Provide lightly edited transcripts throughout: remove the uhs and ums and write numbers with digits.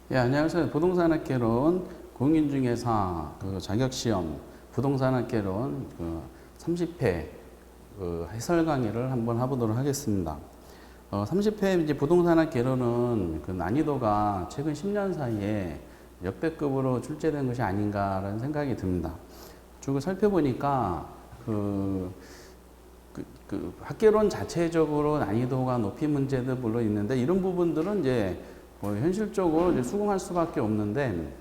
예, 안녕하세요. 부동산학개론 공인중개사 자격시험 부동산학개론 30회 해설 강의를 한번 해보도록 하겠습니다. 30회 이제 부동산학개론은 난이도가 최근 10년 사이에 역대급으로 출제된 것이 아닌가라는 생각이 듭니다. 쭉 살펴보니까 학개론 자체적으로 난이도가 높이 문제도 물론 있는데 이런 부분들은 이제 현실적으로 이제 수긍할 수밖에 없는데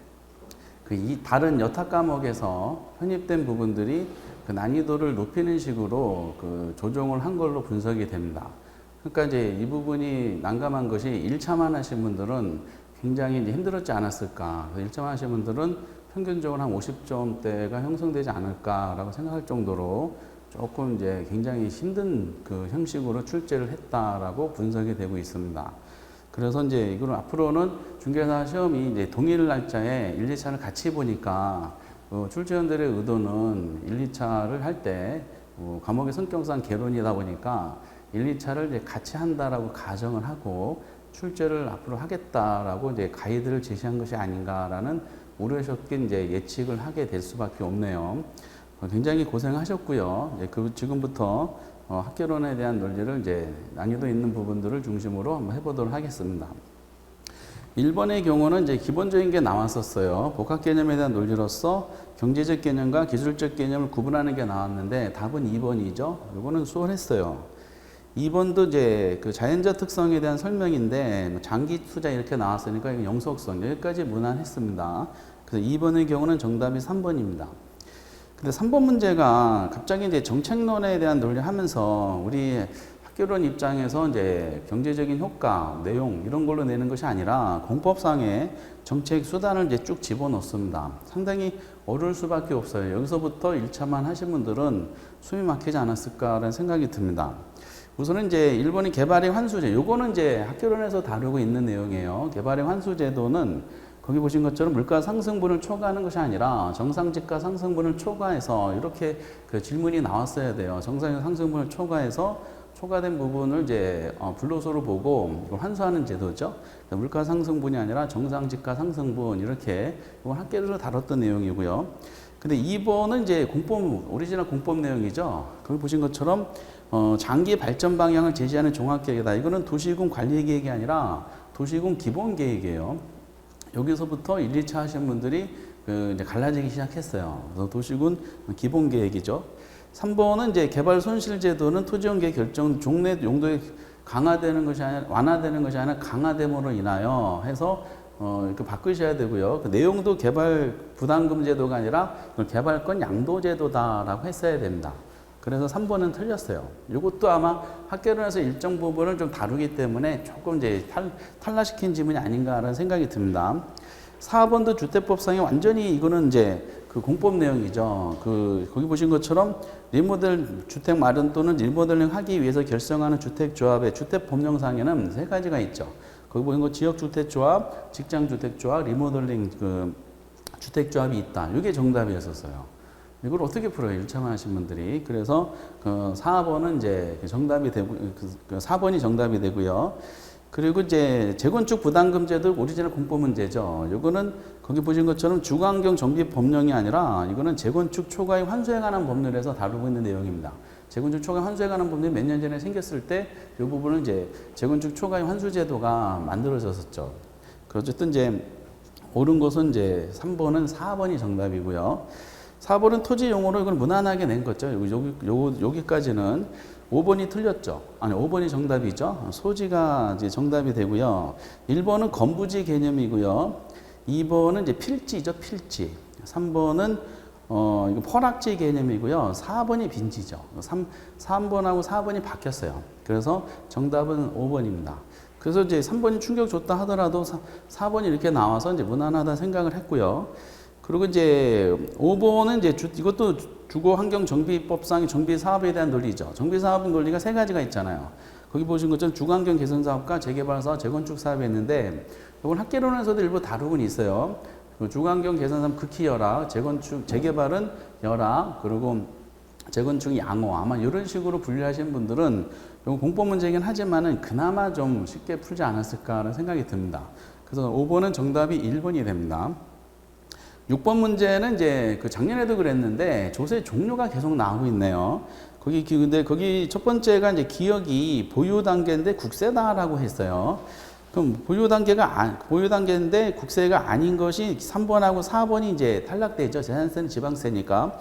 이 다른 여타 과목에서 편입된 부분들이 난이도를 높이는 식으로 조정을 한 걸로 분석이 됩니다. 그러니까 이제 이 부분이 난감한 것이 1차만 하신 분들은 굉장히 이제 힘들었지 않았을까. 1차만 하신 분들은 평균적으로 한 50점대가 형성되지 않을까라고 생각할 정도로 조금 이제 굉장히 힘든 형식으로 출제를 했다라고 분석이 되고 있습니다. 그래서 이제 이거는 앞으로는 중개사 시험이 이제 동일 날짜에 1, 2차를 같이 보니까 출제원들의 의도는 1, 2차를 할 때 과목의 성격상 개론이다 보니까 1, 2차를 이제 같이 한다라고 가정을 하고 출제를 앞으로 하겠다라고 이제 가이드를 제시한 것이 아닌가라는 우려 섞인 이제 예측을 하게 될 수밖에 없네요. 굉장히 고생하셨고요. 지금부터 학개론에 대한 논리를 이제 난이도 있는 부분들을 중심으로 한번 해보도록 하겠습니다. 1번의 경우는 이제 기본적인 게 나왔었어요. 복합 개념에 대한 논리로서 경제적 개념과 기술적 개념을 구분하는 게 나왔는데 답은 2번이죠. 이거는 수월했어요. 2번도 이제 자연적 특성에 대한 설명인데 장기 투자 이렇게 나왔으니까 이거 영속성 여기까지 무난했습니다. 그래서 2번의 경우는 정답이 3번입니다. 근데 3번 문제가 갑자기 이제 정책론에 대한 논리를 하면서 우리 학교론 입장에서 이제 경제적인 효과, 내용 이런 걸로 내는 것이 아니라 공법상의 정책 수단을 이제 쭉 집어넣습니다. 상당히 어려울 수밖에 없어요. 여기서부터 1차만 하신 분들은 숨이 막히지 않았을까라는 생각이 듭니다. 우선은 이제 1번이 개발의 환수제. 요거는 이제 학교론에서 다루고 있는 내용이에요. 개발의 환수제도는 거기 보신 것처럼 물가 상승분을 초과하는 것이 아니라 정상지가 상승분을 초과해서 이렇게 질문이 나왔어야 돼요. 정상 상승분을 초과해서 초과된 부분을 이제 불로소로 보고 이걸 환수하는 제도죠. 물가 상승분이 아니라 정상지가 상승분 이렇게 이건 학계에서 다뤘던 내용이고요. 근데 2번은 이제 오리지널 공법 내용이죠. 거기 보신 것처럼 장기 발전 방향을 제시하는 종합계획이다. 이거는 도시군 관리계획이 아니라 도시군 기본계획이에요. 여기서부터 1, 2차 하신 분들이 이제 갈라지기 시작했어요. 그래서 도시군 기본계획이죠. 3번은 이제 개발 손실제도는 토지용계 결정 종래 용도에 강화되는 것이 아니라 완화되는 것이 아니라 강화됨으로 인하여 해서 이렇게 바꾸셔야 되고요. 내용도 개발 부담금 제도가 아니라 개발권 양도 제도다라고 했어야 됩니다. 그래서 3번은 틀렸어요. 이것도 아마 학개론에서 일정 부분을 좀 다루기 때문에 조금 이제 탈락시킨 지문이 아닌가라는 생각이 듭니다. 4번도 주택법상에 완전히 이거는 이제 공법 내용이죠. 거기 보신 것처럼 리모델 주택 마련 또는 리모델링 하기 위해서 결성하는 주택조합의 주택법령상에는 3가지가 있죠. 거기 보신 거 지역주택조합, 직장주택조합, 리모델링 주택조합이 있다. 이게 정답이었었어요. 이걸 어떻게 풀어요? 1차만 하신 분들이. 그래서 4번은 이제 정답이 되고, 4번이 정답이 되고요. 그리고 이제 재건축 부담금제도 오리지널 공법 문제죠. 이거는 거기 보신 것처럼 주거환경 정비 법령이 아니라 이거는 재건축 초과의 환수에 관한 법률에서 다루고 있는 내용입니다. 재건축 초과 환수에 관한 법률이 몇 년 전에 생겼을 때 이 부분은 이제 재건축 초과의 환수 제도가 만들어졌었죠. 어쨌든 이제 옳은 것은 이제 3번은 4번이 정답이고요. 4번은 토지 용어로 이걸 무난하게 낸 거죠. 여기까지는 5번이 틀렸죠. 아니, 5번이 정답이죠. 소지가 이제 정답이 되고요. 1번은 건부지 개념이고요. 2번은 이제 필지죠. 필지. 3번은 이거 퍼락지 개념이고요. 4번이 빈지죠. 3번하고 4번이 바뀌었어요. 그래서 정답은 5번입니다. 그래서 이제 3번이 충격 줬다 하더라도 4번이 이렇게 나와서 이제 무난하다 생각을 했고요. 그리고 이제 5번은 이제 이것도 주거환경정비법상의 정비사업에 대한 논리죠. 정비사업 논리가 3가지가 있잖아요. 거기 보신 것처럼 주거환경 개선사업과 재개발사업, 재건축사업이 있는데 이건 학개론에서도 일부 다루곤 있어요. 주거환경 개선사업 극히 열악, 재개발은 열악, 그리고 재건축이 양호. 아마 이런 식으로 분류하신 분들은 공법 문제이긴 하지만은 그나마 좀 쉽게 풀지 않았을까라는 생각이 듭니다. 그래서 5번은 정답이 1번이 됩니다. 6번 문제는 이제 그 작년에도 그랬는데 조세 종류가 계속 나오고 있네요. 근데 거기 첫 번째가 이제 기억이 보유 단계인데 국세다라고 했어요. 그럼 보유 단계인데 국세가 아닌 것이 3번하고 4번이 이제 탈락되죠. 재산세는 지방세니까.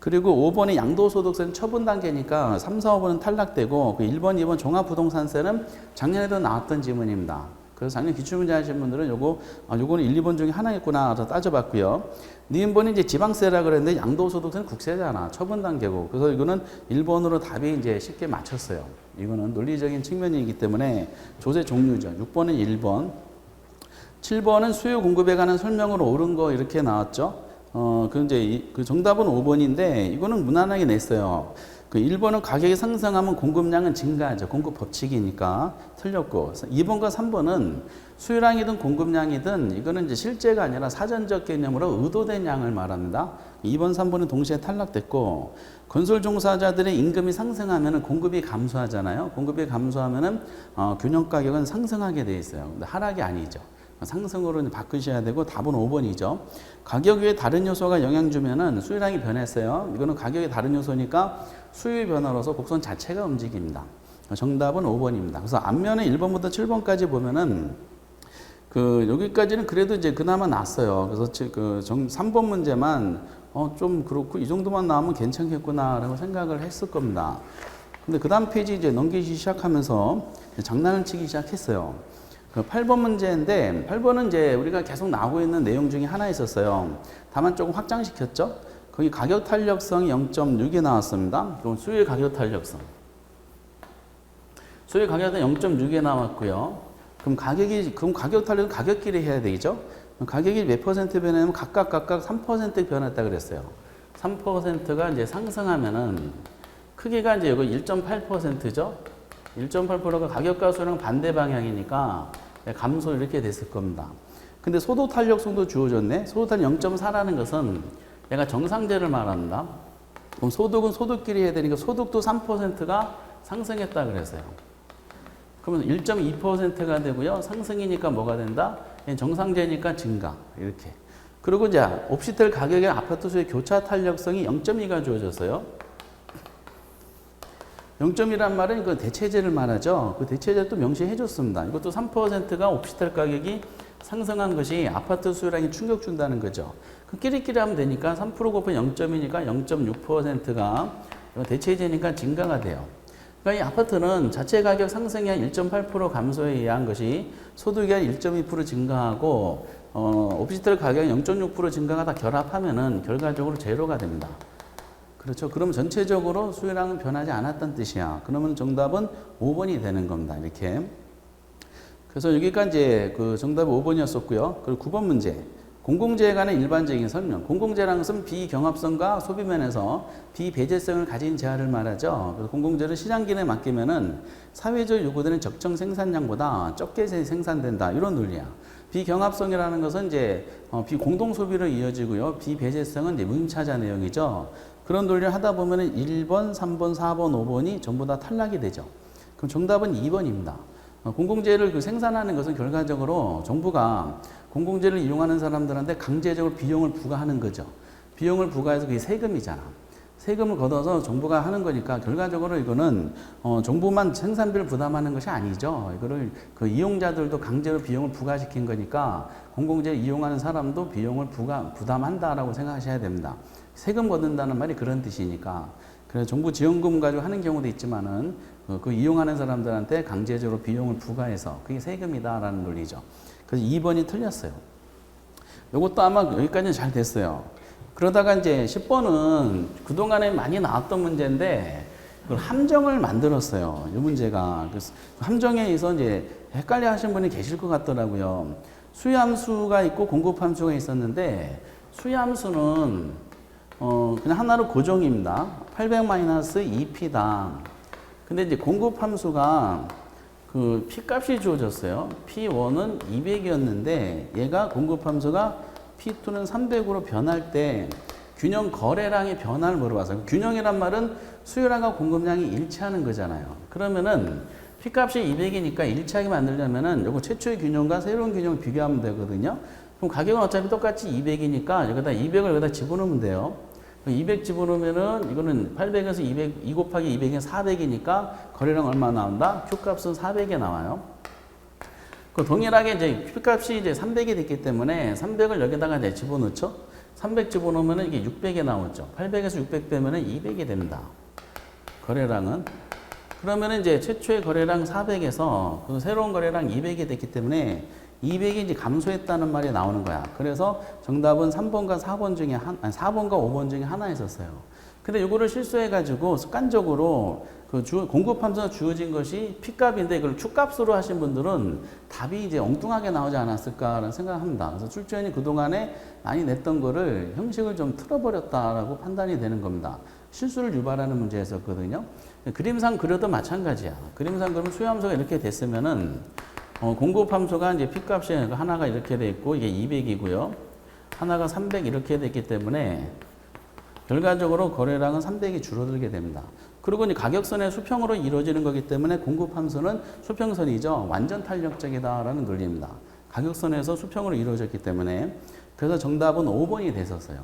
그리고 5번의 양도소득세는 처분 단계니까 3, 4, 5번은 탈락되고 그 1번, 2번 종합부동산세는 작년에도 나왔던 지문입니다. 그래서 작년 기출문제 하신 분들은 요거는 1, 2번 중에 하나겠구나 해서 따져봤고요. 니은번이 이제 지방세라 그랬는데 양도소득세는 국세잖아. 처분 단계고. 그래서 이거는 1번으로 답이 이제 쉽게 맞췄어요. 이거는 논리적인 측면이기 때문에 조세 종류죠. 6번은 1번. 7번은 수요 공급에 관한 설명으로 옳은 거 이렇게 나왔죠. 그 정답은 5번인데 이거는 무난하게 냈어요. 그 1번은 가격이 상승하면 공급량은 증가하죠. 공급 법칙이니까 틀렸고 2번과 3번은 수요량이든 공급량이든 이거는 이제 실제가 아니라 사전적 개념으로 의도된 양을 말합니다. 2번, 3번은 동시에 탈락됐고 건설 종사자들의 임금이 상승하면 공급이 감소하잖아요. 공급이 감소하면은 균형 가격은 상승하게 돼 있어요. 근데 하락이 아니죠. 상승으로 바꾸셔야 되고 답은 5번이죠. 가격 외에 다른 요소가 영향 주면은 수요량이 변했어요. 이거는 가격이 다른 요소니까 수요 변화로서 곡선 자체가 움직입니다. 정답은 5번입니다. 그래서 앞면에 1번부터 7번까지 보면은 여기까지는 그래도 이제 그나마 낫어요. 그래서 3번 문제만 좀 그렇고 이 정도만 나오면 괜찮겠구나라고 생각을 했을 겁니다. 근데 그 다음 페이지 이제 넘기기 시작하면서 장난을 치기 시작했어요. 8번 문제인데 8번은 이제 우리가 계속 나오고 있는 내용 중에 하나 있었어요. 다만 조금 확장시켰죠. 거기 가격 탄력성이 0.6이 나왔습니다. 그럼 수요의 가격 탄력성. 수요의 가격은 0.6에 나왔고요. 그럼 가격 탄력은 가격끼리 해야 되겠죠? 가격이 몇 퍼센트 변하면 각각 3% 변했다 그랬어요. 3%가 이제 상승하면은 크기가 이제 이거 1.8%죠? 1.8%가 가격과 수요랑 반대 방향이니까 감소 이렇게 됐을 겁니다. 근데 소득 탄력성도 주어졌네. 소득 탄력 0.4라는 것은 얘가 정상제를 말합니다. 그럼 소득은 소득끼리 해야 되니까 소득도 3%가 상승했다 그랬어요. 그러면 1.2%가 되고요. 상승이니까 뭐가 된다? 정상제니까 증가. 이렇게. 그리고 이제 옵시텔 가격의 아파트 수의 교차 탄력성이 0.2가 주어졌어요. 0.2란 말은 그 대체제를 말하죠. 그 대체제도 명시해 줬습니다. 이것도 3%가 옵시텔 가격이 상승한 것이 아파트 수요량에 충격 준다는 거죠. 그 끼리끼리 하면 되니까 3% 곱하기 0.2니까 0.6%가 대체제니까 증가가 돼요. 그러니까 이 아파트는 자체 가격 상승이 한 1.8% 감소에 의한 것이 소득이 한 1.2% 증가하고 옵시텔 가격이 0.6% 증가가 다 결합하면은 결과적으로 제로가 됩니다. 그렇죠. 그럼 전체적으로 수요량은 변하지 않았다는 뜻이야. 그러면 정답은 5번이 되는 겁니다. 이렇게. 그래서 여기까지 이제 그 정답이 5번이었었고요. 그리고 9번 문제. 공공재에 관한 일반적인 설명. 공공재라는 것은 비경합성과 소비면에서 비배제성을 가진 재화를 말하죠. 그래서 공공재를 시장기능에 맡기면은 사회적 요구되는 적정 생산량보다 적게 생산된다. 이런 논리야. 비경합성이라는 것은 이제 비공동 소비로 이어지고요. 비배제성은 이제 무임차자 내용이죠. 그런 논리를 하다 보면은 1번, 3번, 4번, 5번이 전부 다 탈락이 되죠. 그럼 정답은 2번입니다. 공공재를 생산하는 것은 결과적으로 정부가 공공재를 이용하는 사람들한테 강제적으로 비용을 부과하는 거죠. 비용을 부과해서 그게 세금이잖아. 세금을 걷어서 정부가 하는 거니까 결과적으로 이거는 정부만 생산비를 부담하는 것이 아니죠. 이거를 그 이용자들도 강제로 비용을 부과시킨 거니까 공공재를 이용하는 사람도 비용을 부담한다라고 생각하셔야 됩니다. 세금 걷는다는 말이 그런 뜻이니까. 그래서 정부 지원금 가지고 하는 경우도 있지만은 그 이용하는 사람들한테 강제적으로 비용을 부과해서 그게 세금이다라는 논리죠. 그래서 2번이 틀렸어요. 이것도 아마 여기까지는 잘 됐어요. 그러다가 이제 10번은 그동안에 많이 나왔던 문제인데 그걸 함정을 만들었어요. 이 문제가. 그래서 함정에 의해서 이제 헷갈려 하신 분이 계실 것 같더라고요. 수요함수가 있고 공급함수가 있었는데 수요함수는 그냥 하나로 고정입니다. 800-2p다. 근데 이제 공급함수가 그 P값이 주어졌어요. P1은 200이었는데 얘가 공급함수가 P2는 300으로 변할 때 균형 거래량의 변화를 물어봤어요. 균형이란 말은 수요량과 공급량이 일치하는 거잖아요. 그러면은 P값이 200이니까 일치하게 만들려면은 요거 최초의 균형과 새로운 균형을 비교하면 되거든요. 그럼 가격은 어차피 똑같이 200이니까 여기다 200을 여기다 집어넣으면 돼요. 200 집어넣으면은 이거는 800에서 2 곱하기 200이 400이니까 거래량 얼마 나온다? Q값은 400에 나와요. 그 동일하게 이제 P값이 이제 300이 됐기 때문에 300을 여기다가 이제 집어넣죠. 300 집어넣으면은 이게 600에 나오죠. 800에서 600 빼면은 200이 됩니다. 거래량은. 그러면은 이제 최초의 거래량 400에서 그 새로운 거래량 200이 됐기 때문에 200이 이제 감소했다는 말이 나오는 거야. 그래서 정답은 3번과 4번 중에 아니 4번과 5번 중에 하나 있었어요. 근데 이거를 실수해가지고 습관적으로 그 공급함수가 주어진 것이 P값인데 이걸 Q값으로 하신 분들은 답이 이제 엉뚱하게 나오지 않았을까라는 생각을 합니다. 그래서 출제원이 그동안에 많이 냈던 거를 형식을 좀 틀어버렸다라고 판단이 되는 겁니다. 실수를 유발하는 문제였었거든요. 그림상 그려도 마찬가지야. 그림상 그러면 수요함수가 이렇게 됐으면은 공급함수가 이제 P값이 하나가 이렇게 돼 있고 이게 200이고요. 하나가 300 이렇게 됐기 때문에 결과적으로 거래량은 300이 줄어들게 됩니다. 그리고 이제 가격선의 수평으로 이루어지는 거기 때문에 공급함수는 수평선이죠. 완전 탄력적이다라는 논리입니다. 가격선에서 수평으로 이루어졌기 때문에 그래서 정답은 5번이 됐었어요.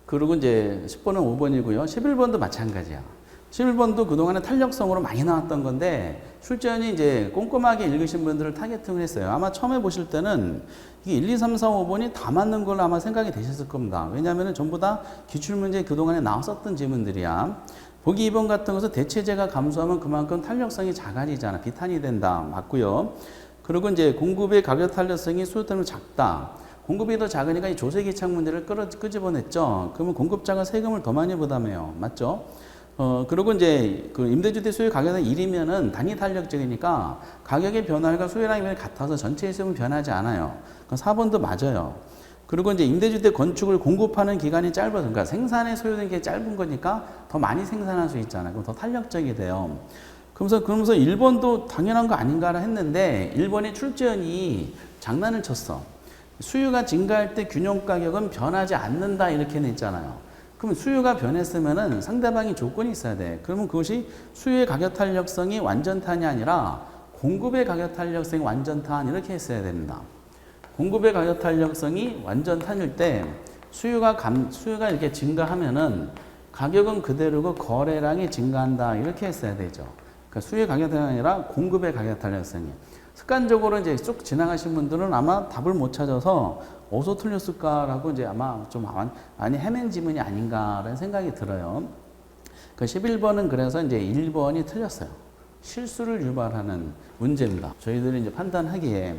그리고 이제 10번은 5번이고요. 11번도 마찬가지야. 11번도 그동안에 탄력성으로 많이 나왔던 건데 출제원이 이제 꼼꼼하게 읽으신 분들을 타겟팅을 했어요. 아마 처음에 보실 때는 이게 1, 2, 3, 4, 5번이 다 맞는 걸로 아마 생각이 되셨을 겁니다. 왜냐하면 전부 다 기출문제에 그동안에 나왔었던 지문들이야. 보기 2번 같은 것은 대체재가 감소하면 그만큼 탄력성이 작아지잖아. 비탄이 된다. 맞고요. 그리고 이제 공급의 가격 탄력성이 수요 때문에 작다. 공급이 더 작으니까 이 조세기착 문제를 끄집어냈죠. 그러면 공급자가 세금을 더 많이 부담해요. 맞죠? 그리고 이제 그 임대주택 수요 가격은 1이면은 단위 탄력적이니까 가격의 변화가 수요랑 변이 같아서 전체의 수요는 변하지 않아요. 4번도 맞아요. 그리고 이제 임대주택 건축을 공급하는 기간이 짧아서 그러니까 생산에 소요된 게 짧은 거니까 더 많이 생산할 수 있잖아요. 그럼 더 탄력적이 돼요. 그러면서 1번도 당연한 거 아닌가 했는데 1번의 출제원이 장난을 쳤어. 수요가 증가할 때 균형 가격은 변하지 않는다 이렇게 냈잖아요. 그러면 수요가 변했으면은 상대방이 조건이 있어야 돼. 그러면 그것이 수요의 가격 탄력성이 완전탄이 아니라 공급의 가격 탄력성이 완전탄 이렇게 했어야 됩니다. 공급의 가격 탄력성이 완전탄일 때 수요가 이렇게 증가하면은 가격은 그대로고 거래량이 증가한다 이렇게 했어야 되죠. 그러니까 수요의 가격 탄력이 아니라 공급의 가격 탄력성이. 습관적으로 이제 쭉 지나가신 분들은 아마 답을 못 찾아서 어디서 틀렸을까라고 이제 아마 좀 많이 헤맨 지문이 아닌가라는 생각이 들어요. 그 11번은 그래서 이제 1번이 틀렸어요. 실수를 유발하는 문제입니다. 저희들이 이제 판단하기에.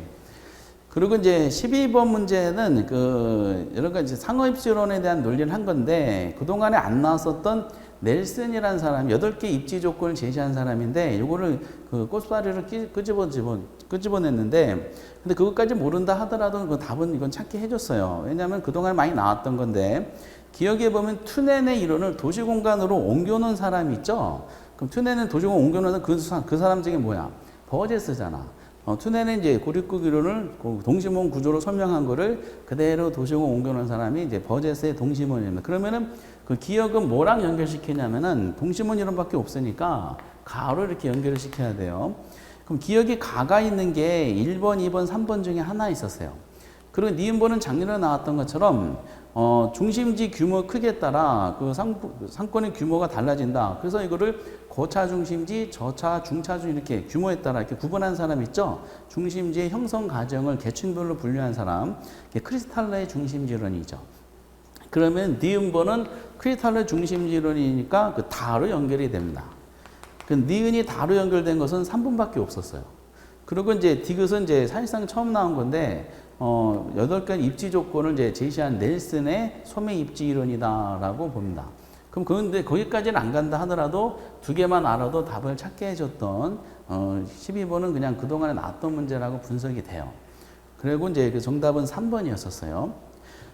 그리고 이제 12번 문제는 그 여러 가지 상호입지론에 대한 논리를 한 건데 그동안에 안 나왔었던 넬슨이라는 사람이 8개 입지 조건을 제시한 사람인데 요거를 그 꽃사리를 끄집어냈는데 근데 그것까지 모른다 하더라도 그 답은 이건 찾게 해줬어요. 왜냐하면 그동안 많이 나왔던 건데 기억해 보면 투넨의 이론을 도시공간으로 옮겨놓은 사람이 있죠. 그럼 투넨은 도시공간 옮겨놓은 그 사람 중에 뭐야? 버제스잖아. 투넨은 이제 고립국 이론을 동심원 구조로 설명한 거를 그대로 도시공간 옮겨놓은 사람이 이제 버제스의 동심원입니다. 그러면은 그 기억은 뭐랑 연결시키냐면은 동심원 이론밖에 없으니까 가로 이렇게 연결을 시켜야 돼요. 그럼 기억이 가가 있는 게 1번, 2번, 3번 중에 하나 있었어요. 그리고 니은번은 작년에 나왔던 것처럼 중심지 규모 크기에 따라 그 상권의 규모가 달라진다. 그래서 이거를 고차 중심지, 저차, 중차 중 이렇게 규모에 따라 이렇게 구분한 사람 있죠. 중심지의 형성 과정을 계층별로 분류한 사람, 크리스탈러의 중심지론이죠. 그러면 니은번은 크리스탈러 중심지론이니까 그 다로 연결이 됩니다. 그 니은이 다로 연결된 것은 3번밖에 없었어요. 그리고 이제 디귿은 이제 사실상 처음 나온 건데 8가지 입지 조건을 이제 제시한 넬슨의 소매 입지 이론이다라고 봅니다. 그럼 그런데 거기까지는 안 간다 하더라도 두 개만 알아도 답을 찾게 해줬던 12번은 그냥 그동안에 나왔던 문제라고 분석이 돼요. 그리고 이제 그 정답은 3번이었었어요.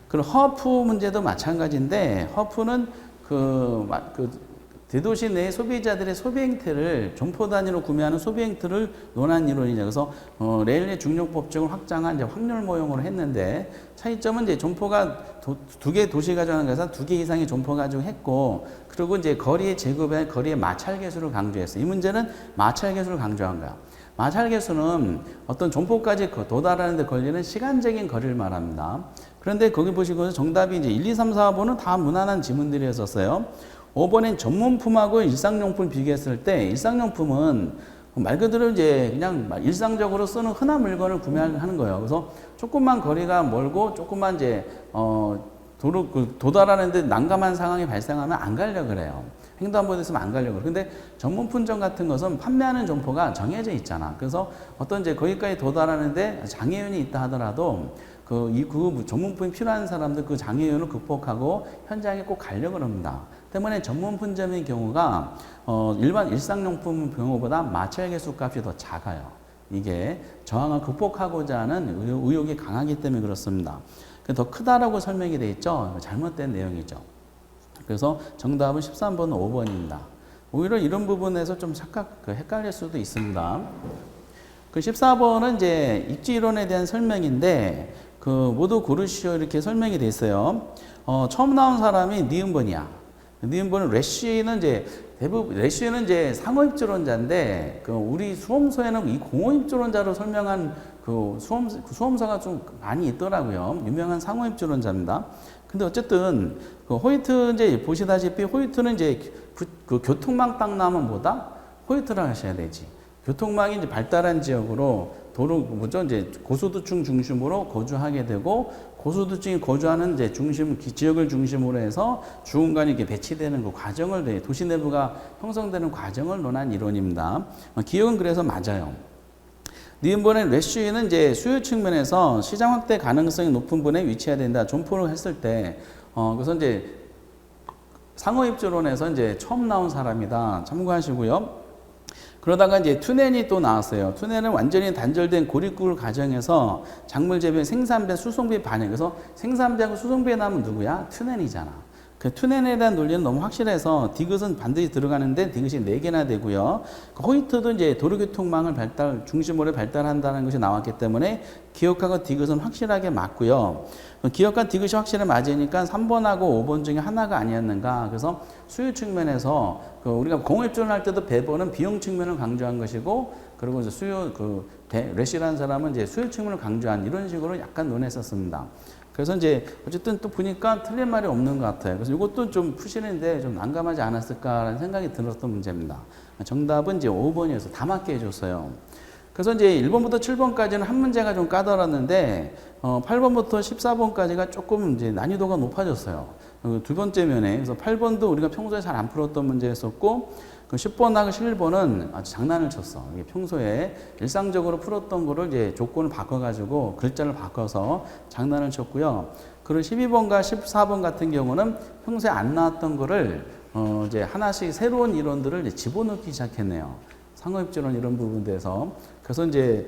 그리고 허프 문제도 마찬가지인데 허프는 그 대도시 내 소비자들의 소비 행태를 점포 단위로 구매하는 소비 행태를 논한 이론이죠. 그래서 레일리 중력 법칙을 확장한 이제 확률 모형으로 했는데 차이점은 이제 점포가 두 개 도시 가정하는 것에서 두 개 이상의 점포 가지고 했고 그리고 이제 거리의 제곱에 거리의 마찰 계수를 강조했어요. 이 문제는 마찰 계수를 강조한 거야. 마찰 계수는 어떤 점포까지 도달하는 데 걸리는 시간적인 거리를 말합니다. 그런데 거기 보시고 정답이 이제 1, 2, 3, 4번은 다 무난한 지문들이었었어요. 5번엔 전문품하고 일상용품 비교했을 때 일상용품은 말 그대로 이제 그냥 일상적으로 쓰는 흔한 물건을 구매하는 거예요. 그래서 조금만 거리가 멀고 조금만 이제 도달하는데 난감한 상황이 발생하면 안 가려고 그래요. 횡단보도 있으면 안 가려고 그래요. 근데 전문품점 같은 것은 판매하는 점포가 정해져 있잖아. 그래서 어떤 이제 거기까지 도달하는데 장애인이 있다 하더라도 그 전문품이 필요한 사람들 그 장애인을 극복하고 현장에 꼭 가려고 합니다. 때문에 전문품점의 경우가 일반 일상용품 경우보다 마찰 계수 값이 더 작아요. 이게 저항을 극복하고자 하는 의욕이 강하기 때문에 그렇습니다. 더 크다라고 설명이 되어 있죠. 잘못된 내용이죠. 그래서 정답은 13번은 5번입니다. 오히려 이런 부분에서 좀 헷갈릴 수도 있습니다. 그 14번은 이제 입지 이론에 대한 설명인데 모두 고르시오 이렇게 설명이 돼 있어요. 처음 나온 사람이 니은번이야. 니은번은 래쉬는 이제 대부분 래쉬는 이제 상호입주론자인데 우리 수험서에는 이 공호입주론자로 설명한 수험서가 좀 많이 있더라고요. 유명한 상호입주론자입니다. 근데 어쨌든 호이트 이제 보시다시피 호이트는 이제 교통망 딱 나면 뭐다? 호이트를 하셔야 되지. 교통망이 이제 발달한 지역으로 이제 고소득층 중심으로 거주하게 되고 고소득층이 거주하는 이제 지역을 중심으로 해서 주공간이 이렇게 배치되는 그 과정을 도시 내부가 형성되는 과정을 논한 이론입니다. 기억은 그래서 맞아요. 니은번의 래쉬는 이제 수요 측면에서 시장 확대 가능성이 높은 분에 위치해야 된다. 점포를 했을 때, 그래서 이제 상호입주론에서 이제 처음 나온 사람이다. 참고하시고요. 그러다가 이제 투넨이 또 나왔어요. 투넨은 완전히 단절된 고립구를 가정해서 작물 재배, 생산배, 수송배 반영. 그래서 생산배하고 수송배 나면 누구야? 투넨이잖아. 그 투넨에 대한 논리는 너무 확실해서 디귿은 반드시 들어가는데 디귿이 4개나 되고요. 호이트도 이제 도로교통망을 중심으로 발달한다는 것이 나왔기 때문에 기억하고 디귿은 확실하게 맞고요. 기억과 디귿이 확실히 맞으니까 3번하고 5번 중에 하나가 아니었는가. 그래서 수요 측면에서 우리가 공업주를 할 때도 배번은 비용 측면을 강조한 것이고 그리고 이제 래시라는 사람은 이제 수요 측면을 강조한 이런 식으로 약간 논했었습니다. 그래서 이제 어쨌든 또 보니까 틀린 말이 없는 것 같아요. 그래서 이것도 좀 푸시는데 좀 난감하지 않았을까라는 생각이 들었던 문제입니다. 정답은 이제 5번이어서 다 맞게 해줬어요. 그래서 이제 1번부터 7번까지는 한 문제가 좀 까다로웠는데 8번부터 14번까지가 조금 이제 난이도가 높아졌어요. 두 번째 면에. 그래서 8번도 우리가 평소에 잘 안 풀었던 문제였었고 10번하고 11번은 아주 장난을 쳤어. 이게 평소에 일상적으로 풀었던 거를 이제 조건을 바꿔가지고 글자를 바꿔서 장난을 쳤고요. 그리고 12번과 14번 같은 경우는 평소에 안 나왔던 거를 이제 하나씩 새로운 이론들을 이제 집어넣기 시작했네요. 상호입주론 이런 부분에서. 그래서 이제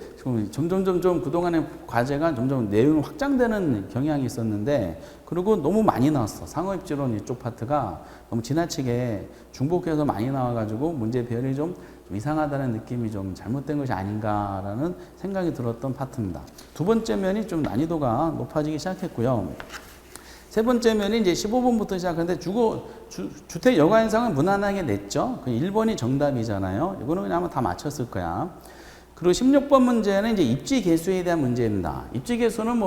점점 그동안의 과제가 점점 내용이 확장되는 경향이 있었는데, 그리고 너무 많이 나왔어. 상호입주론 이쪽 파트가 너무 지나치게 중복해서 많이 나와가지고 문제 배열이 좀 이상하다는 느낌이 좀 잘못된 것이 아닌가라는 생각이 들었던 파트입니다. 두 번째 면이 좀 난이도가 높아지기 시작했고요. 세 번째 면이 이제 15번부터 시작하는데 주택 여가 현상은 무난하게 냈죠. 그 1번이 정답이잖아요. 이거는 그냥 아마 다 맞췄을 거야. 그리고 16번 문제는 이제 입지 개수에 대한 문제입니다. 입지 개수는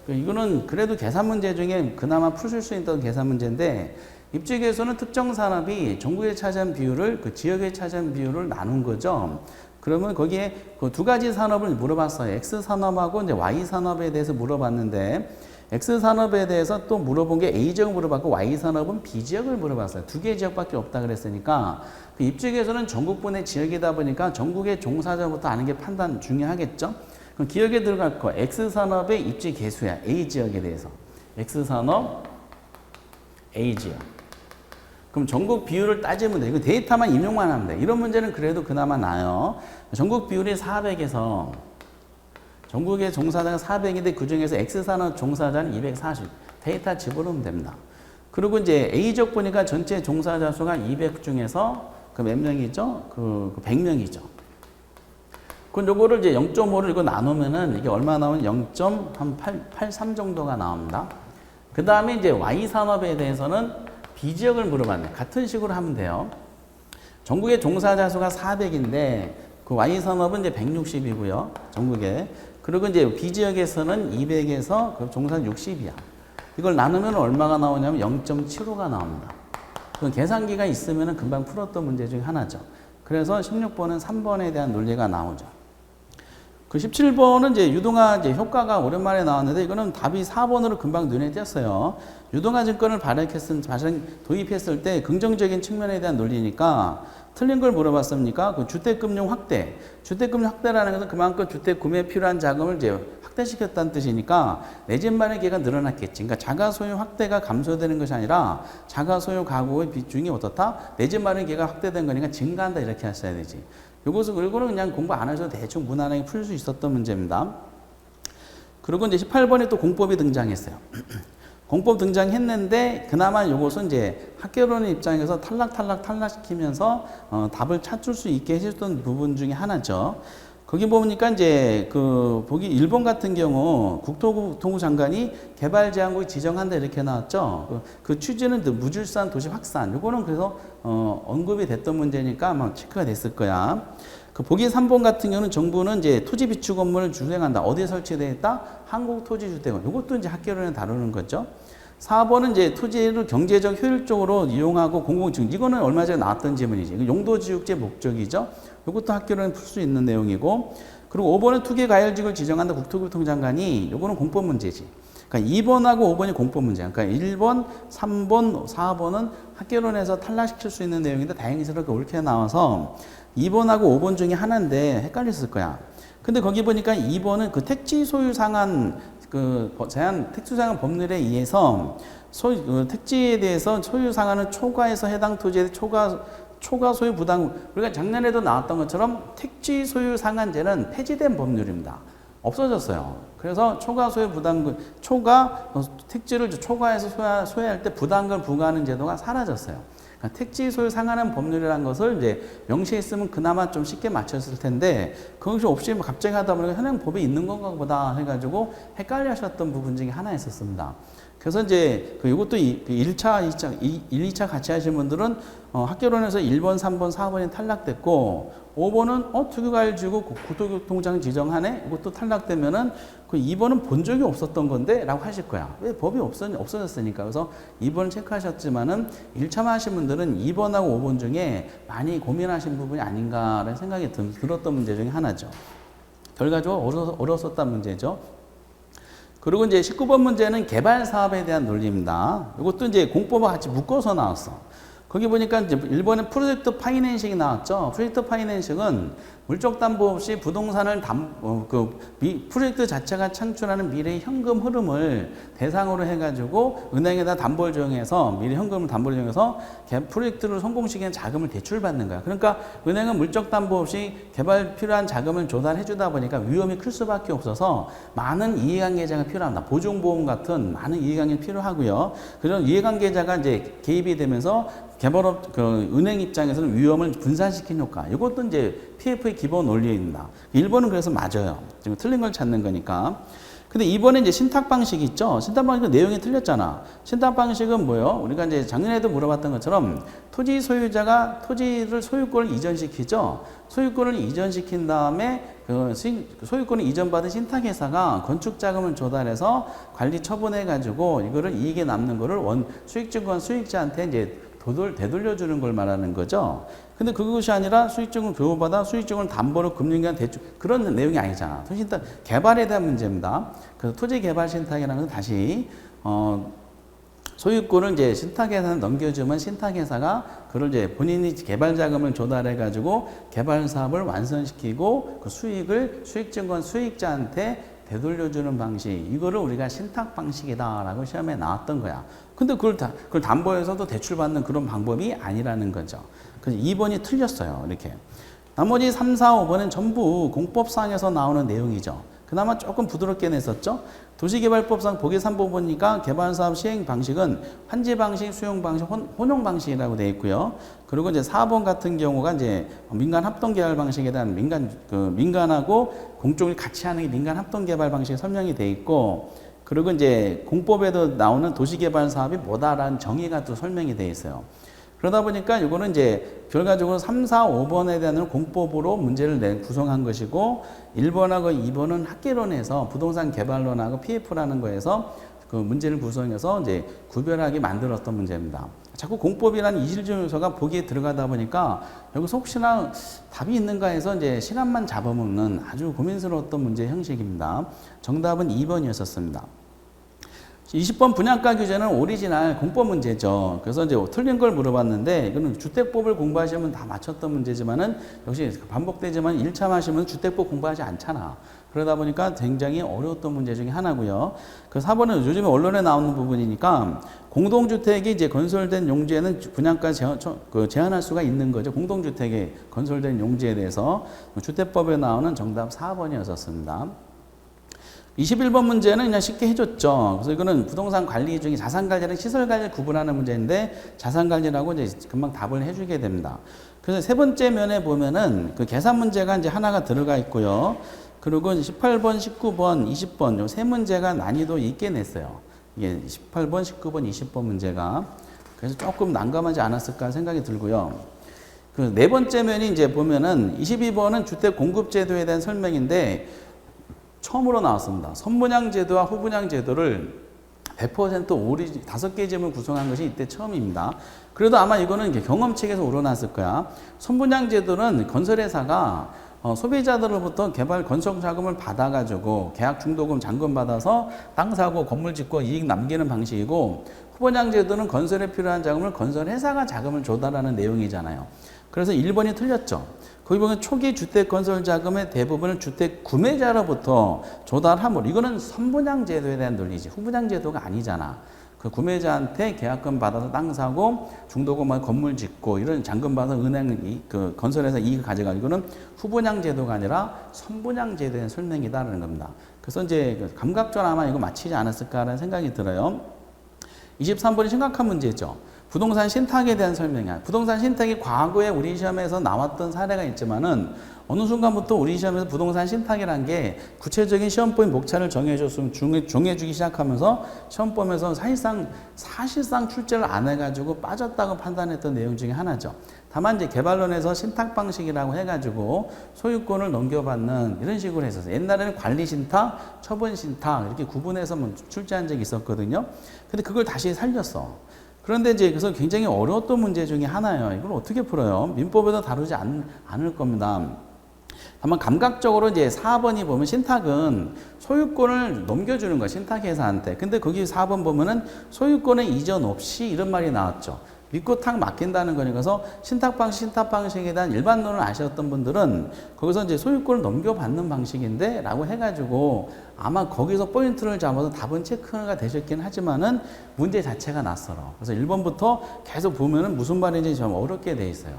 이거는 그래도 계산 문제 중에 그나마 푸실 수 있던 계산 문제인데, 입지 개수는 특정 산업이 전국에 차지한 비율을 그 지역에 차지한 비율을 나눈 거죠. 그러면 거기에 그 두 가지 산업을 물어봤어요. X 산업하고 이제 Y 산업에 대해서 물어봤는데, X 산업에 대해서 또 물어본 게 A 지역을 물어봤고 Y 산업은 B 지역을 물어봤어요. 두 개 지역밖에 없다 그랬으니까 그 입지에서는 전국분의 지역이다 보니까 전국의 종사자부터 아는 게 판단 중요하겠죠. 그럼 기억에 들어갈 거 X 산업의 입지 개수야. A 지역에 대해서. X 산업 A 지역. 그럼 전국 비율을 따지면 돼. 이거 데이터만 인용만 하면 돼. 이런 문제는 그래도 그나마 나아요. 전국 비율이 400에서 전국의 종사자가 400인데 그 중에서 X산업 종사자는 240. 데이터 집어넣으면 됩니다. 그리고 이제 A적 보니까 전체 종사자 수가 200 중에서 그 몇 명이죠? 그 100명이죠. 그럼 요거를 이제 0.5를 이거 나누면은 이게 얼마 나오면 0.83 정도가 나옵니다. 그 다음에 이제 Y 산업에 대해서는 B지역을 물어봤네. 같은 식으로 하면 돼요. 전국의 종사자 수가 400인데 그 Y 산업은 이제 160이고요. 전국에. 그리고 이제 B지역에서는 200에서 그 종사자 60이야. 이걸 나누면 얼마가 나오냐면 0.75가 나옵니다. 그 계산기가 있으면 금방 풀었던 문제 중에 하나죠. 그래서 16번은 3번에 대한 논리가 나오죠. 그 17번은 이제 유동화 이제 효과가 오랜만에 나왔는데 이거는 답이 4번으로 금방 눈에 띄었어요. 유동화 증권을 도입했을 때 긍정적인 측면에 대한 논리니까 틀린 걸 물어봤습니까? 그 주택금융 확대. 주택금융 확대라는 것은 그만큼 주택 구매에 필요한 자금을 이제 확대시켰다는 뜻이니까 내 집 마련 기회가 늘어났겠지. 그러니까 자가 소유 확대가 감소되는 것이 아니라 자가 소유 가구의 비중이 어떻다? 내 집 마련 기회가 확대된 거니까 증가한다 이렇게 하셔야 되지. 이거는 그냥 공부 안 하셔도 대충 무난하게 풀 수 있었던 문제입니다. 그리고 이제 18번에 또 공법이 등장했어요. 공법 등장했는데 그나마 이것은 이제 학교론 입장에서 탈락시키면서 답을 찾을 수 있게 해줬던 부분 중에 하나죠. 거기 보니까 이제 보기 1번 같은 경우 국토부 장관이 개발제한국이 지정한다 이렇게 나왔죠. 그 취지는 무질서한 도시 확산. 요거는 그래서 언급이 됐던 문제니까 아마 체크가 됐을 거야. 그 보기 3번 같은 경우는 정부는 이제 토지 비축 건물을 주행한다. 어디에 설치되어 있다? 한국토지주택원. 요것도 이제 학교론에 다루는 거죠. 4번은 이제 토지를 경제적 효율적으로 이용하고 공공증. 이거는 얼마 전에 나왔던 질문이지. 용도지육제 목적이죠. 이것도 학교로는 풀 수 있는 내용이고. 그리고 5번은 투기과열지구를 지정한다 국토교통장관이. 이거는 공법 문제지. 그러니까 2번하고 5번이 공법 문제야. 그러니까 1번, 3번, 4번은 학교론에서 탈락시킬 수 있는 내용인데 다행스럽게 옳게 나와서 2번하고 5번 중에 하나인데 헷갈렸을 거야. 근데 거기 보니까 2번은 그 택지 소유 상한 제한 택지상한 법률에 의해서 택지에 대해서 소유 상한은 초과해서 해당 토지의 초과 소유 부담. 우리가 작년에도 나왔던 것처럼 택지 소유 상한제는 폐지된 법률입니다. 없어졌어요. 그래서 초과 소유 부담금, 택지를 초과해서 소유할 때 부담금을 부과하는 제도가 사라졌어요. 그러니까 택지 소유 상한한 법률이라는 것을 이제 명시했으면 그나마 좀 쉽게 맞췄을 텐데 그것이 없이 갑자기 하다 보니까 현행 법에 있는 건가 보다 해가지고 헷갈려 하셨던 부분 중에 하나 있었습니다. 그래서 이제 이것도 1차, 2차 같이 하신 분들은 학교론에서 1번, 3번, 4번이 탈락됐고 5번은 투기과열지구 국토교통장 지정하네? 이것도 탈락되면은 그 2번은 본 적이 없었던 건데? 라고 하실 거야. 왜 법이 없어졌으니까. 그래서 2번을 체크하셨지만은 1차만 하신 분들은 2번하고 5번 중에 많이 고민하신 부분이 아닌가라는 생각이 들었던 문제 중에 하나죠. 결과적으로 어려웠었던 문제죠. 그리고 이제 19번 문제는 개발 사업에 대한 논리입니다. 이것도 이제 공법과 같이 묶어서 나왔어. 거기 보니까 이제 1번에 프로젝트 파이낸싱이 나왔죠. 프로젝트 파이낸싱은 물적 담보 없이 부동산을 프로젝트 자체가 창출하는 미래의 현금 흐름을 대상으로 해가지고 은행에다 담보를 적용해서 미래 현금을 담보를 적용해서 프로젝트를 성공시키는 자금을 대출받는 거야. 그러니까 은행은 물적 담보 없이 개발 필요한 자금을 조달해 주다 보니까 위험이 클 수밖에 없어서 많은 이해관계자가 필요합니다. 보증보험 같은 많은 이해관계가 필요하고요. 그런 이해관계자가 이제 개입이 되면서 개발업, 은행 입장에서는 위험을 분산시키는 효과. 이것도 이제 PF의 기본 논리입니다. 1번은 그래서 맞아요. 지금 틀린 걸 찾는 거니까. 근데 2번에 이제 신탁 방식이 있죠. 신탁 방식은 내용이 틀렸잖아. 신탁 방식은 뭐예요? 우리가 이제 작년에도 물어봤던 것처럼 토지 소유자가 토지를 소유권을 이전시키죠. 소유권을 이전시킨 다음에 소유권을 이전받은 신탁회사가 건축자금을 조달해서 관리 처분해가지고 이거를 이익에 남는 거를 수익증권 수익자한테 이제 되돌려주는 걸 말하는 거죠. 근데 그것이 아니라 수익증을 교부받아 수익증을 담보로 금융기관 대출 그런 내용이 아니잖아. 토지신탁 개발에 대한 문제입니다. 그래서 토지 개발 신탁이라는 건 다시 소유권을 이제 신탁회사에 넘겨주면 신탁회사가 그걸 이제 본인이 개발 자금을 조달해 가지고 개발 사업을 완성시키고 그 수익을 수익증권 수익자한테 되돌려주는 방식, 이거를 우리가 신탁 방식이다라고 시험에 나왔던 거야. 근데 그걸 담보에서도 대출받는 그런 방법이 아니라는 거죠. 그래서 2번이 틀렸어요. 이렇게. 나머지 3, 4, 5번은 전부 공법상에서 나오는 내용이죠. 그나마 조금 부드럽게 냈었죠. 도시개발법상 보기 3부 보니까 개발사업 시행 방식은 환지 방식, 수용 방식, 혼용 방식이라고 되어 있고요. 그리고 이제 4번 같은 경우가 이제 민간 합동 개발 방식에 대한 민간하고 공적을 같이 하는 게 민간 합동 개발 방식이 설명이 되어 있고, 그리고 이제 공법에도 나오는 도시개발 사업이 뭐다라는 정의가 또 설명이 되어 있어요. 그러다 보니까 이거는 이제 결과적으로 3, 4, 5번에 대한 공법으로 문제를 구성한 것이고, 1번하고 2번은 학계론에서 부동산 개발론하고 PF라는 거에서 그 문제를 구성해서 이제 구별하게 만들었던 문제입니다. 자꾸 공법이라는 이질적 요소가 보기에 들어가다 보니까 여기서 혹시나 답이 있는가 해서 이제 시간만 잡아먹는 아주 고민스러웠던 문제 형식입니다. 정답은 2번이었습니다. 20번 분양가 규제는 오리지널 공법 문제죠. 그래서 이제 틀린 걸 물어봤는데, 이거는 주택법을 공부하시면 다 맞췄던 문제지만은, 역시 반복되지만 1차 하시면 주택법 공부하지 않잖아. 그러다 보니까 굉장히 어려웠던 문제 중에 하나고요. 그 4번은 요즘에 언론에 나오는 부분이니까, 공동주택이 이제 건설된 용지에는 분양가 제한할 수가 있는 거죠. 공동주택에 건설된 용지에 대해서 주택법에 나오는 정답 4번이었습니다. 21번 문제는 그냥 쉽게 해줬죠. 그래서 이거는 부동산 관리 중에 자산 관리랑 시설 관리를 구분하는 문제인데, 자산 관리라고 이제 금방 답을 해주게 됩니다. 그래서 세 번째 면에 보면은 그 계산 문제가 이제 하나가 들어가 있고요. 그리고 18번, 19번, 20번 요 세 문제가 난이도 있게 냈어요. 이게 18번, 19번, 20번 문제가. 그래서 조금 난감하지 않았을까 생각이 들고요. 그 네 번째 면이 이제 보면은 22번은 주택 공급 제도에 대한 설명인데, 처음으로 나왔습니다. 선분양 제도와 후분양 제도를 100% 오리 5개 점을 구성한 것이 이때 처음입니다. 그래도 아마 이거는 이제 경험칙에서 우러났을 거야. 선분양 제도는 건설회사가 소비자들로부터 개발 건설 자금을 받아가지고 계약 중도금 잔금 받아서 땅 사고 건물 짓고 이익 남기는 방식이고, 후분양 제도는 건설에 필요한 자금을 건설회사가 자금을 조달하는 내용이잖아요. 그래서 1번이 틀렸죠. 거기 보면 초기 주택 건설 자금의 대부분을 주택 구매자로부터 조달함으로, 이거는 선분양 제도에 대한 논리지. 후분양 제도가 아니잖아. 그 구매자한테 계약금 받아서 땅 사고 중도금 건물 짓고 이런 잔금 받아서 은행 그 건설에서 이익을 가져가고, 이거는 후분양 제도가 아니라 선분양 제도에 대한 설명이다라는 겁니다. 그래서 이제 감각적으로 아마 이거 맞히지 않았을까라는 생각이 들어요. 23번이 심각한 문제죠. 부동산 신탁에 대한 설명이야. 부동산 신탁이 과거에 우리 시험에서 나왔던 사례가 있지만은, 어느 순간부터 우리 시험에서 부동산 신탁이란 게 구체적인 시험범위 목차를 정해줬으면 정해주기 시작하면서 시험범위에서 사실상 출제를 안 해가지고 빠졌다고 판단했던 내용 중에 하나죠. 다만 이제 개발론에서 신탁 방식이라고 해가지고 소유권을 넘겨받는 이런 식으로 했었어요. 옛날에는 관리 신탁, 처분 신탁 이렇게 구분해서 출제한 적이 있었거든요. 근데 그걸 다시 살렸어. 그런데 이제 그래서 굉장히 어려웠던 문제 중에 하나예요. 이걸 어떻게 풀어요? 민법에도 다루지 않을 겁니다. 다만 감각적으로 이제 4번이 보면 신탁은 소유권을 넘겨주는 거야, 신탁회사한테. 근데 거기 4번 보면은 소유권의 이전 없이 이런 말이 나왔죠. 믿고 탁 맡긴다는 거니까. 그래서 신탁 방식에 대한 일반론을 아셨던 분들은 거기서 이제 소유권을 넘겨받는 방식인데 라고 해가지고 아마 거기서 포인트를 잡아서 답은 체크가 되셨긴 하지만은 문제 자체가 낯설어. 그래서 1번부터 계속 보면은 무슨 말인지 좀 어렵게 돼 있어요.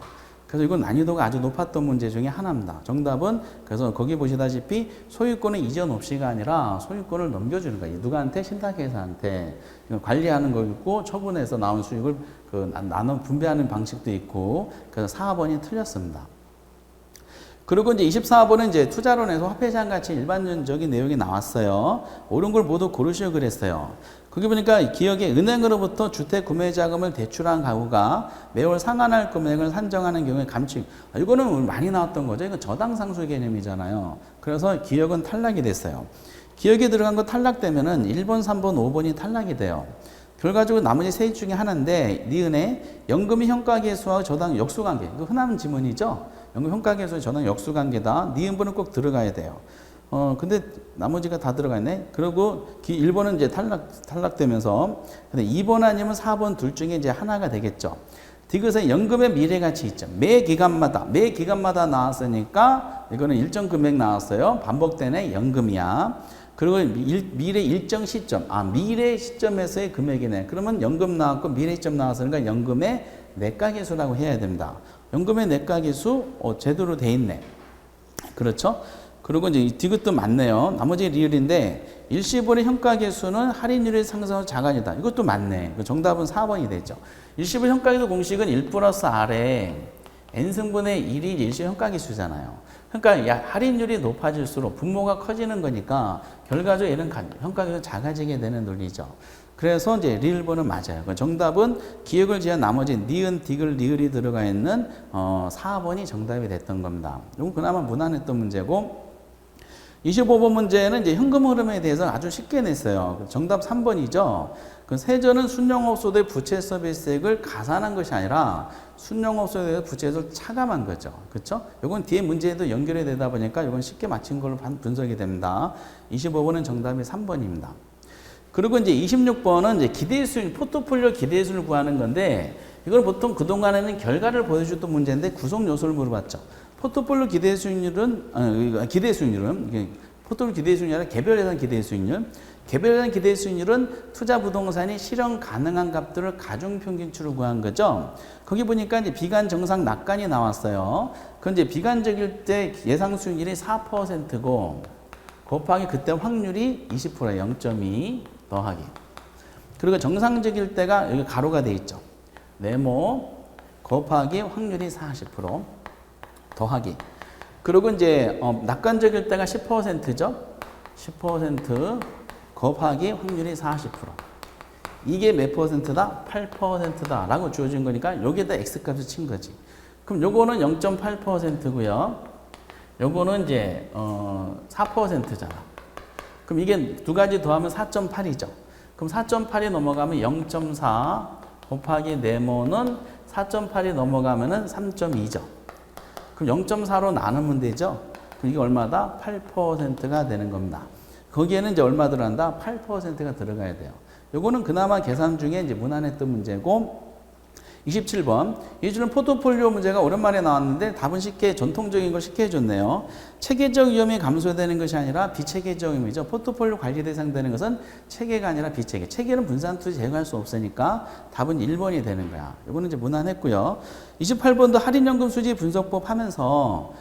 그래서 이건 난이도가 아주 높았던 문제 중에 하나입니다. 정답은 그래서 거기 보시다시피 소유권의 이전 없이가 아니라 소유권을 넘겨주는 거예요. 누구한테? 신탁회사한테. 관리하는 거 있고 처분해서 나온 수익을 나눠 분배하는 방식도 있고, 그래서 4번이 틀렸습니다. 그리고 이제 24번은 이제 투자론에서 화폐제한 가치 일반적인 내용이 나왔어요. 옳은 걸 모두 고르시오 그랬어요. 거기 보니까 기억에 은행으로부터 주택 구매 자금을 대출한 가구가 매월 상환할 금액을 산정하는 경우에 감칙. 이거는 많이 나왔던 거죠. 이건 저당상수 개념이잖아요. 그래서 기억은 탈락이 됐어요. 기억에 들어간 거 탈락되면은 1번, 3번, 5번이 탈락이 돼요. 결과적으로 나머지 세 중에 하나인데, 니은의 연금이 현가계수와 저당 역수관계. 이거 흔한 지문이죠. 연금 현가계수와 저당 역수관계다. 니은분은 꼭 들어가야 돼요. 근데 나머지가 다 들어가 있네. 그리고 1번은 이제 탈락되면서, 근데 2번 아니면 4번 둘 중에 이제 하나가 되겠죠. 디귿에 연금의 미래 가치 있죠. 매 기간마다 나왔으니까 이거는 일정 금액 나왔어요. 반복되네 연금이야. 그리고 미래 일정 시점, 미래 시점에서의 금액이네. 그러면 연금 나왔고 미래 시점 나왔으니까 연금의 내가계수라고 해야 됩니다. 연금의 내가계수 제대로 돼 있네. 그렇죠? 그리고 이제 디귿도 맞네요. 나머지 리을인데 일시불의 현가계수는 할인율이 상승한 자간이다. 이것도 맞네. 정답은 4번이 되죠. 일시불 현가계수 공식은 1 플러스 R에 N승분의 1이 일시 현가계수잖아요. 그러니까 할인율이 높아질수록 분모가 커지는 거니까 결과적으로 얘는 현가계수가 작아지게 되는 논리죠. 그래서 이제 리을번은 맞아요. 정답은 기역을 지은 나머지 니은, 디귿, 리을이 들어가 있는 4번이 정답이 됐던 겁니다. 이건 그나마 무난했던 문제고 25번 문제는 이제 현금 흐름에 대해서 아주 쉽게 냈어요. 정답 3번이죠. 그 세전은 순영업소득 부채 서비스액을 가산한 것이 아니라 순영업소득 부채액을 차감한 거죠. 그렇죠? 이건 뒤에 문제에도 연결이 되다 보니까 이건 쉽게 맞힌 걸로 분석이 됩니다. 25번은 정답이 3번입니다. 그리고 이제 26번은 이제 기대수익, 포트폴리오 기대수익을 구하는 건데 이걸 보통 그동안에는 결과를 보여주던 문제인데 구성 요소를 물어봤죠. 포트폴리오 기대 수익률은 포트폴리오 기대 수익률이 아니라 개별 예산 기대 수익률. 개별 예산 기대 수익률은 투자 부동산이 실현 가능한 값들을 가중 평균치로 구한 거죠. 거기 보니까 이제 비관 정상 낙관이 나왔어요. 그건 이제 비관적일 때 예상 수익률이 4%고 곱하기 그때 확률이 20%예요. 0.2 더하기. 그리고 정상적일 때가 여기 가로가 돼 있죠. 네모 곱하기 확률이 40%. 더하기. 그리고 이제 낙관적일 때가 10%죠. 10% 곱하기 확률이 40%. 이게 몇 %다? 8%다 라고 주어진 거니까 여기에다 X값을 친 거지. 그럼 요거는 0.8%고요. 요거는 이제 4%잖아. 그럼 이게 두 가지 더하면 4.8이죠. 그럼 4.8이 넘어가면 0.4 곱하기 네모는 4.8이 넘어가면은 3.2죠. 그럼 0.4로 나누면 되죠. 그럼 이게 얼마다? 8%가 되는 겁니다. 거기에는 이제 얼마 들어간다? 8%가 들어가야 돼요. 요거는 그나마 계산 중에 이제 무난했던 문제고 27번. 이 주는 포트폴리오 문제가 오랜만에 나왔는데 답은 쉽게 전통적인 걸 쉽게 해줬네요. 체계적 위험이 감소되는 것이 아니라 비체계적 위험이죠. 포트폴리오 관리 대상 되는 것은 체계가 아니라 비체계. 체계는 분산 투자 제거할 수 없으니까 답은 1번이 되는 거야. 이거는 이제 무난했고요. 28번도 할인연금 수지 분석법 하면서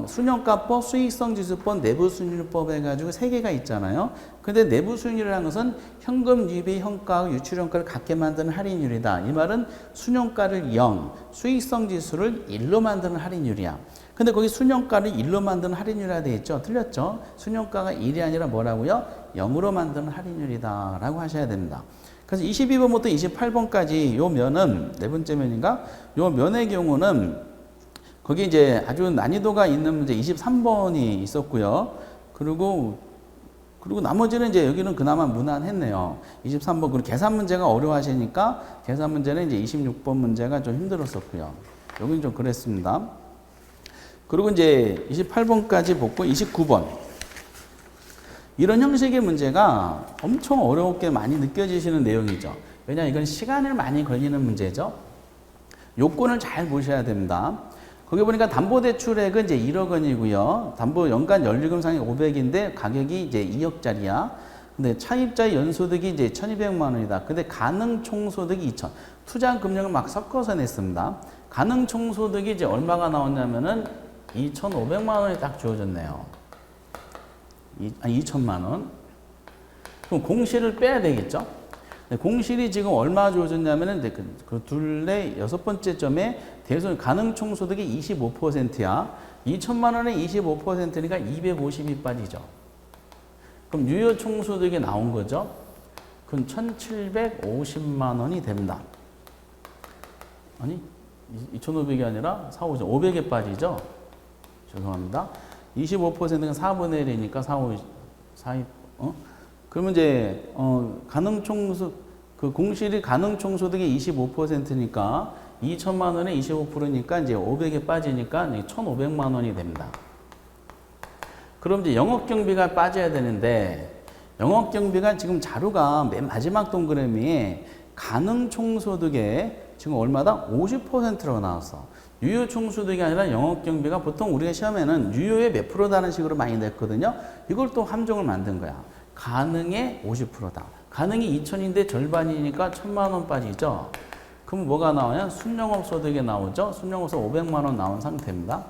순영가법, 수익성지수법, 내부순위법 해가지고 3개가 있잖아요. 근데 내부순위라는 것은 현금 유입의 현가와 유출현가를 같게 만드는 할인율이다. 이 말은 순영가를 0, 수익성지수를 1로 만드는 할인율이야. 근데 거기 순영가를 1로 만드는 할인율이라 되어 있죠. 틀렸죠? 순영가가 1이 아니라 뭐라고요? 0으로 만드는 할인율이다 라고 하셔야 됩니다. 그래서 22번부터 28번까지 요 면은 네 번째 면인가? 요 면의 경우는 거기 이제 아주 난이도가 있는 문제 23번이 있었고요. 그리고 나머지는 이제 여기는 그나마 무난했네요. 23번, 그리고 계산 문제가 어려워하시니까 계산 문제는 이제 26번 문제가 좀 힘들었었고요. 여기는 좀 그랬습니다. 그리고 이제 28번까지 보고 29번. 이런 형식의 문제가 엄청 어렵게 많이 느껴지시는 내용이죠. 왜냐하면 이건 시간을 많이 걸리는 문제죠. 요건을 잘 보셔야 됩니다. 거기 보니까 담보대출액은 이제 1억 원이고요. 담보 연간 연료금상이 500인데 가격이 이제 2억짜리야. 근데 차입자의 연소득이 이제 1,200만 원이다. 근데 가능 총소득이 2천. 투자 금액을 막 섞어서 냈습니다. 가능 총소득이 이제 얼마가 나왔냐면은 2,500만 원이 딱 주어졌네요. 2천만 원. 그럼 공실을 빼야 되겠죠? 공실이 지금 얼마 주어졌냐면은 그 둘레 6번째 점에 대손 가능 총소득이 25%야. 2천만 원에 25%니까 250이 빠지죠. 그럼 유효 총소득이 나온 거죠. 그럼 1,750만 원이 됩니다. 아니 2,500이 아니라 500에 빠지죠. 죄송합니다. 25%는 4분의 1이니까 그러면 이제 그 공실이 가능 총소득이 25%니까 2천만 원에 25%니까 이제 500에 빠지니까 1,500만 원이 됩니다. 그럼 이제 영업경비가 빠져야 되는데 영업경비가 지금 자료가 맨 마지막 동그라미에 가능 총소득에 지금 얼마다? 50%라고 나왔어. 유효 총소득이 아니라 영업경비가 보통 우리가 시험에는 유효의 몇 프로다는 식으로 많이 냈거든요. 이걸 또 함정을 만든 거야. 가능의 50%다. 가능이 2천인데 절반이니까 1,000만 원 빠지죠. 그럼 뭐가 나와요? 순영업소득이 나오죠. 순영업소득 500만 원 나온 상태입니다.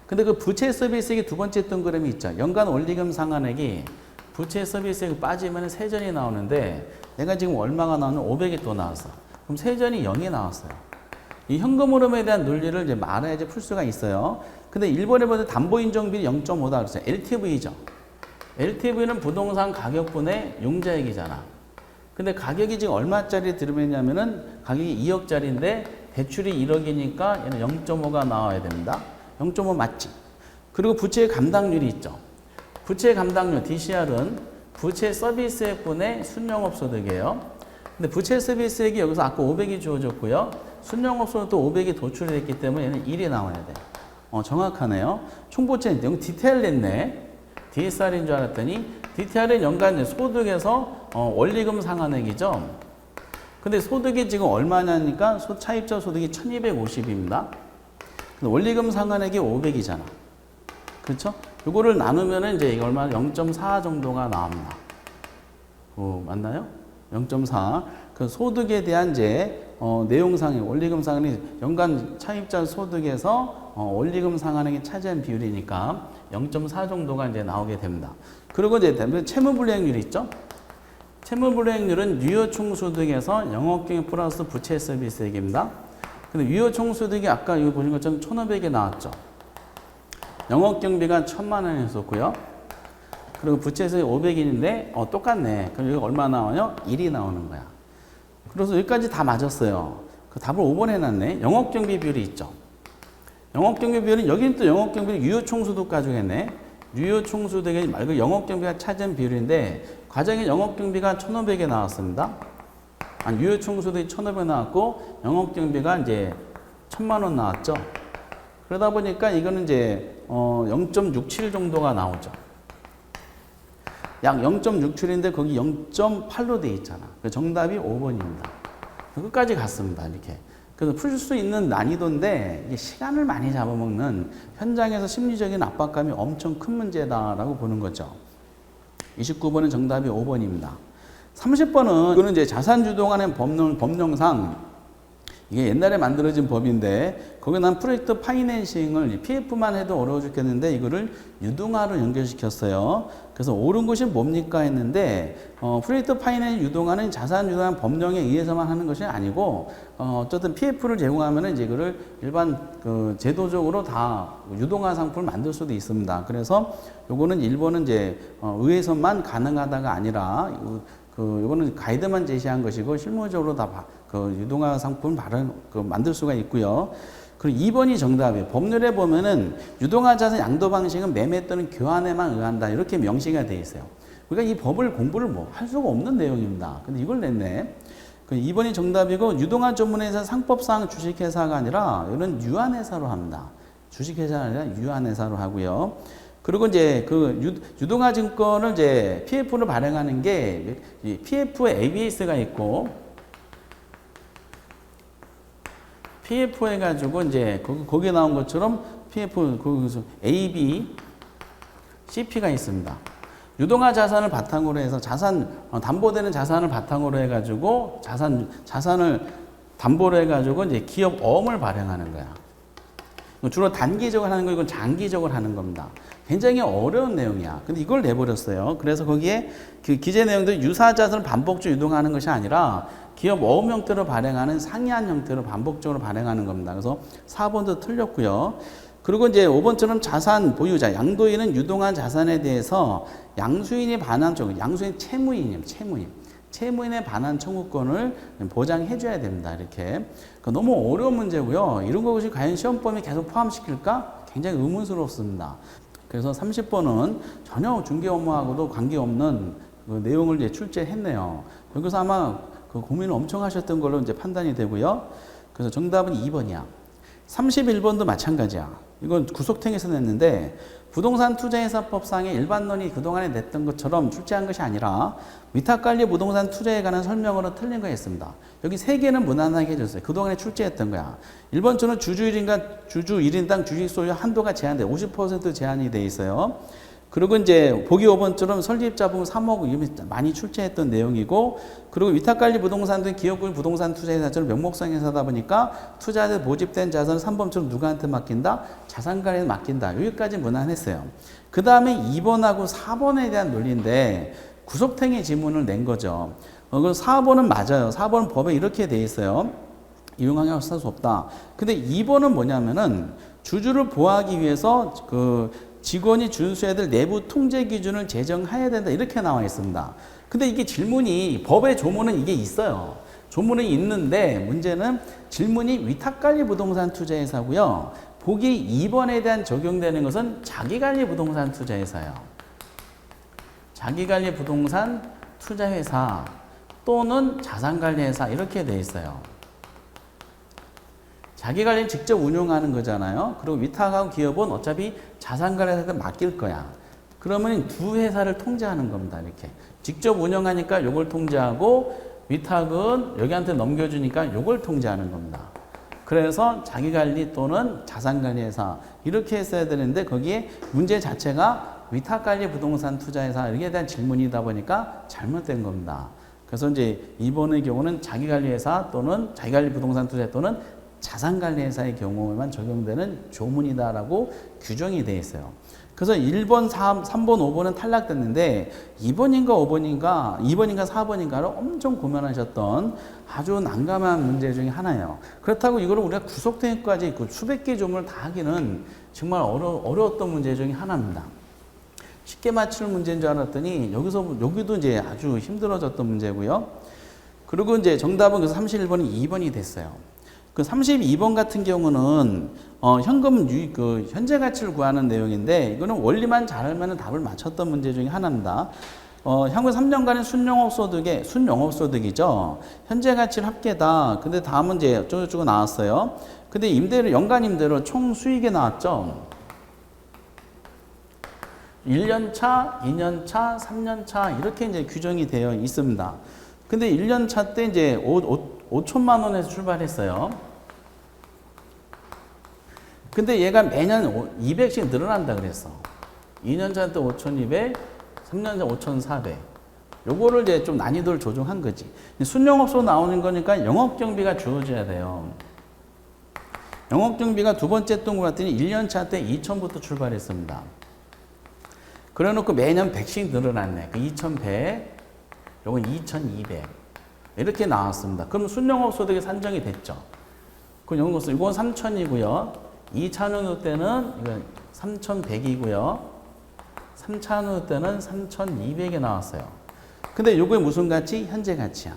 근데 그 부채 서비스액이 두 번째 동그라미 있죠. 연간 원리금 상환액이 부채 서비스액 빠지면 세전이 나오는데 내가 지금 얼마가 나오는 500이 또 나왔어. 그럼 세전이 0이 나왔어요. 이 현금 흐름에 대한 논리를 이제 말해야지 풀 수가 있어요. 근데 1번에 보면 담보인정비율이 0.5다 그랬어요. LTV죠. LTV는 부동산 가격분의 용자액이잖아. 근데 가격이 지금 얼마짜리 들어있냐면은 가격이 2억짜리인데 대출이 1억이니까 얘는 0.5가 나와야 됩니다. 0.5 맞지? 그리고 부채 감당률이 있죠. 부채 감당률 DCR은 부채 서비스액분의 순영업소득이에요. 근데 부채 서비스액이 여기서 아까 500이 주어졌고요. 순영업소는 또 500이 도출이 됐기 때문에 얘는 1이 나와야 돼. 정확하네요. 총부채 여기 디테일 냈네. DSR인 줄 알았더니 DTR은 연간 소득에서 원리금 상환액이죠. 근데 소득이 지금 얼마냐니까 차입자 소득이 1250입니다. 근데 원리금 상환액이 500이잖아. 그렇죠? 이거를 나누면 이제 이게 얼마 0.4 정도가 나옵니다. 맞나요? 0.4. 그 소득에 대한 이제 내용상의 원리금 상환이 연간 차입자 소득에서 원리금 상환액이 차지한 비율이니까 0.4 정도가 이제 나오게 됩니다. 그리고 이제 채무불이행률이 있죠. 채무불이행률은 유효총소득에서 영업경비 플러스 부채 서비스액입니다. 근데 유효총소득이 아까 여기 보신 것처럼 1,500이 나왔죠. 영업경비가 1,000만 원이었었고요. 그리고 부채에서 500인데 똑같네. 그럼 여기 얼마 나와요? 1이 나오는 거야. 그래서 여기까지 다 맞았어요. 그 답을 5번 해놨네. 영업경비 비율이 있죠. 영업경비 비율은 여기는 또 영업경비를 유효총소득 가지고했네. 유효총소득이 말고 영업경비가 차지한 비율인데 과정에 영업경비가 1,500에 나왔습니다. 유효총소득이 1,500 나왔고 영업경비가 이제 1,000만 원 나왔죠. 그러다 보니까 이거는 이제 0.67 정도가 나오죠. 약 0.67인데 거기 0.8로 돼 있잖아. 정답이 5번입니다. 끝까지 갔습니다. 이렇게. 그래서 풀 수 있는 난이도인데 이게 시간을 많이 잡아먹는 현장에서 심리적인 압박감이 엄청 큰 문제다라고 보는 거죠. 29번은 정답이 5번입니다. 30번은 이거는 이제 자산주동안의 법령상 이게 옛날에 만들어진 법인데 거기에 난 프로젝트 파이낸싱을 PF만 해도 어려워 죽겠는데 이거를 유동화로 연결시켰어요. 그래서 옳은 것이 뭡니까 했는데 프로젝트 파이낸싱 유동화는 자산주동안 법령에 의해서만 하는 것이 아니고 어쨌든 PF를 제공하면은 이제 이거를 일반 제도적으로 다 유동화 상품을 만들 수도 있습니다. 그래서 요거는 일본은 이제 의해서만 가능하다가 아니라 이거는 가이드만 제시한 것이고 실무적으로 다 유동화 상품을 만들 수가 있고요. 그리고 2번이 정답이에요. 법률에 보면은 유동화 자산 양도 방식은 매매 또는 교환에만 의한다. 이렇게 명시가 되어 있어요. 그러니까 이 법을 공부를 할 수가 없는 내용입니다. 근데 이걸 냈네. 2번이 정답이고 유동화 전문회사 상법상 주식회사가 아니라 이런 유한회사로 합니다. 주식회사가 아니라 유한회사로 하고요. 그리고 이제 유동화 증권을 이제 PF를 발행하는 게 PF ABS가 있고 PF 해가지고 이제 거기에 나온 것처럼 PF 거기서 AB, CP가 있습니다. 유동화 자산을 바탕으로 해서 담보되는 자산을 바탕으로 해가지고 자산을 담보로 해가지고 이제 기업 어음을 발행하는 거야. 주로 단기적으로 하는 거 이건 장기적으로 하는 겁니다. 굉장히 어려운 내용이야. 근데 이걸 내버렸어요. 그래서 거기에 그 기재 내용도 유사 자산을 반복적으로 유동하는 것이 아니라 기업 어음 형태로 발행하는 상이한 형태로 반복적으로 발행하는 겁니다. 그래서 4번도 틀렸고요. 그리고 이제 5번처럼 자산 보유자, 양도인은 유동한 자산에 대해서 양수인이 반환 청구, 양수인 채무인이에요. 채무인에 반환 청구권을 보장해줘야 됩니다. 이렇게. 그러니까 너무 어려운 문제고요. 이런 것이 과연 시험범위 계속 포함시킬까? 굉장히 의문스럽습니다. 그래서 30번은 전혀 중개 업무하고도 관계없는 내용을 이제 출제했네요. 여기서 아마 고민을 엄청 하셨던 걸로 이제 판단이 되고요. 그래서 정답은 2번이야. 31번도 마찬가지야. 이건 구속탱에서 냈는데 부동산 투자회사법상의 일반론이 그동안에 냈던 것처럼 출제한 것이 아니라 위탁관리 부동산 투자에 관한 설명으로 틀린 거 했습니다. 여기 3개는 무난하게 해줬어요. 그동안에 출제했던 거야. 1번처럼 주주 1인당 주식 소유 한도가 제한돼 50% 제한이 돼 있어요. 그리고 이제 보기 5번처럼 설립자금 3억 이미 많이 출제했던 내용이고, 그리고 위탁관리 부동산도 기업군 부동산 투자회사처럼 명목상 회사다 보니까 투자돼 모집된 자산을 3번처럼 누구한테 맡긴다? 자산관리에 맡긴다. 여기까지 무난했어요. 그 다음에 2번하고 4번에 대한 논리인데 구속행위 지문을 낸 거죠. 그럼 4번은 맞아요. 4번은 법에 이렇게 돼 있어요. 이용항에 쓸 수 없다. 근데 2번은 뭐냐면은 주주를 보호하기 위해서 그 직원이 준수해야 될 내부 통제 기준을 제정해야 된다. 이렇게 나와 있습니다. 근데 이게 질문이, 법의 조문은 이게 있어요. 조문은 있는데 문제는 질문이 위탁관리 부동산 투자회사고요. 보기 2번에 대한 적용되는 것은 자기관리 부동산 투자회사예요. 자기관리 부동산 투자회사 또는 자산관리회사 이렇게 돼 있어요. 자기관리는 직접 운용하는 거잖아요. 그리고 위탁하고 기업은 어차피 자산관리회사한테 맡길 거야. 그러면 두 회사를 통제하는 겁니다. 이렇게 직접 운영하니까 요걸 통제하고, 위탁은 여기한테 넘겨주니까 요걸 통제하는 겁니다. 그래서 자기관리 또는 자산관리회사 이렇게 했어야 되는데 거기에 문제 자체가 위탁관리 부동산 투자회사 여기에 대한 질문이다 보니까 잘못된 겁니다. 그래서 이제 2번의 경우는 자기관리회사 또는 자기관리 부동산 투자회 또는 자산관리회사의 경우에만 적용되는 조문이다라고 규정이 되어 있어요. 그래서 1번, 3번, 5번은 탈락됐는데 2번인가 4번인가를 엄청 고민하셨던 아주 난감한 문제 중에 하나예요. 그렇다고 이거를 우리가 구속행위까지 있고 수백 개 조문을 다 하기는 정말 어려웠던 문제 중에 하나입니다. 쉽게 맞출 문제인 줄 알았더니 여기도 이제 아주 힘들어졌던 문제고요. 그리고 이제 정답은 그래서 31번이 2번이 됐어요. 그 32번 같은 경우는 현금 유입 현재 가치를 구하는 내용인데 이거는 원리만 잘 알면 답을 맞췄던 문제 중에 하나입니다. 향후 3년간의 순영업소득이죠. 현재 가치를 합계다. 근데 다음은 이제 어쩌고저쩌고 나왔어요. 근데 연간 임대료 총 수익이 나왔죠. 1년차, 2년차, 3년차 이렇게 이제 규정이 되어 있습니다. 근데 1년차 때 이제 5천만 원에서 출발했어요. 근데 얘가 매년 200씩 늘어난다 그랬어. 2년차 때 5,200, 3년차 5,400. 요거를 이제 좀 난이도를 조정한 거지. 순영업소 나오는 거니까 영업경비가 주어져야 돼요. 영업경비가 두 번째 동굴 같더니 1년차 때 2,000부터 출발했습니다. 그래 놓고 매년 100씩 늘어났네. 그 2,100, 요건 2,200. 이렇게 나왔습니다. 그럼 순영업소득이 산정이 됐죠. 그럼 이건 3,000이고요. 2차원호 때는 이건 3,100이고요. 3차원호 때는 3,200이 나왔어요. 근데 요게 무슨 가치? 현재 가치야.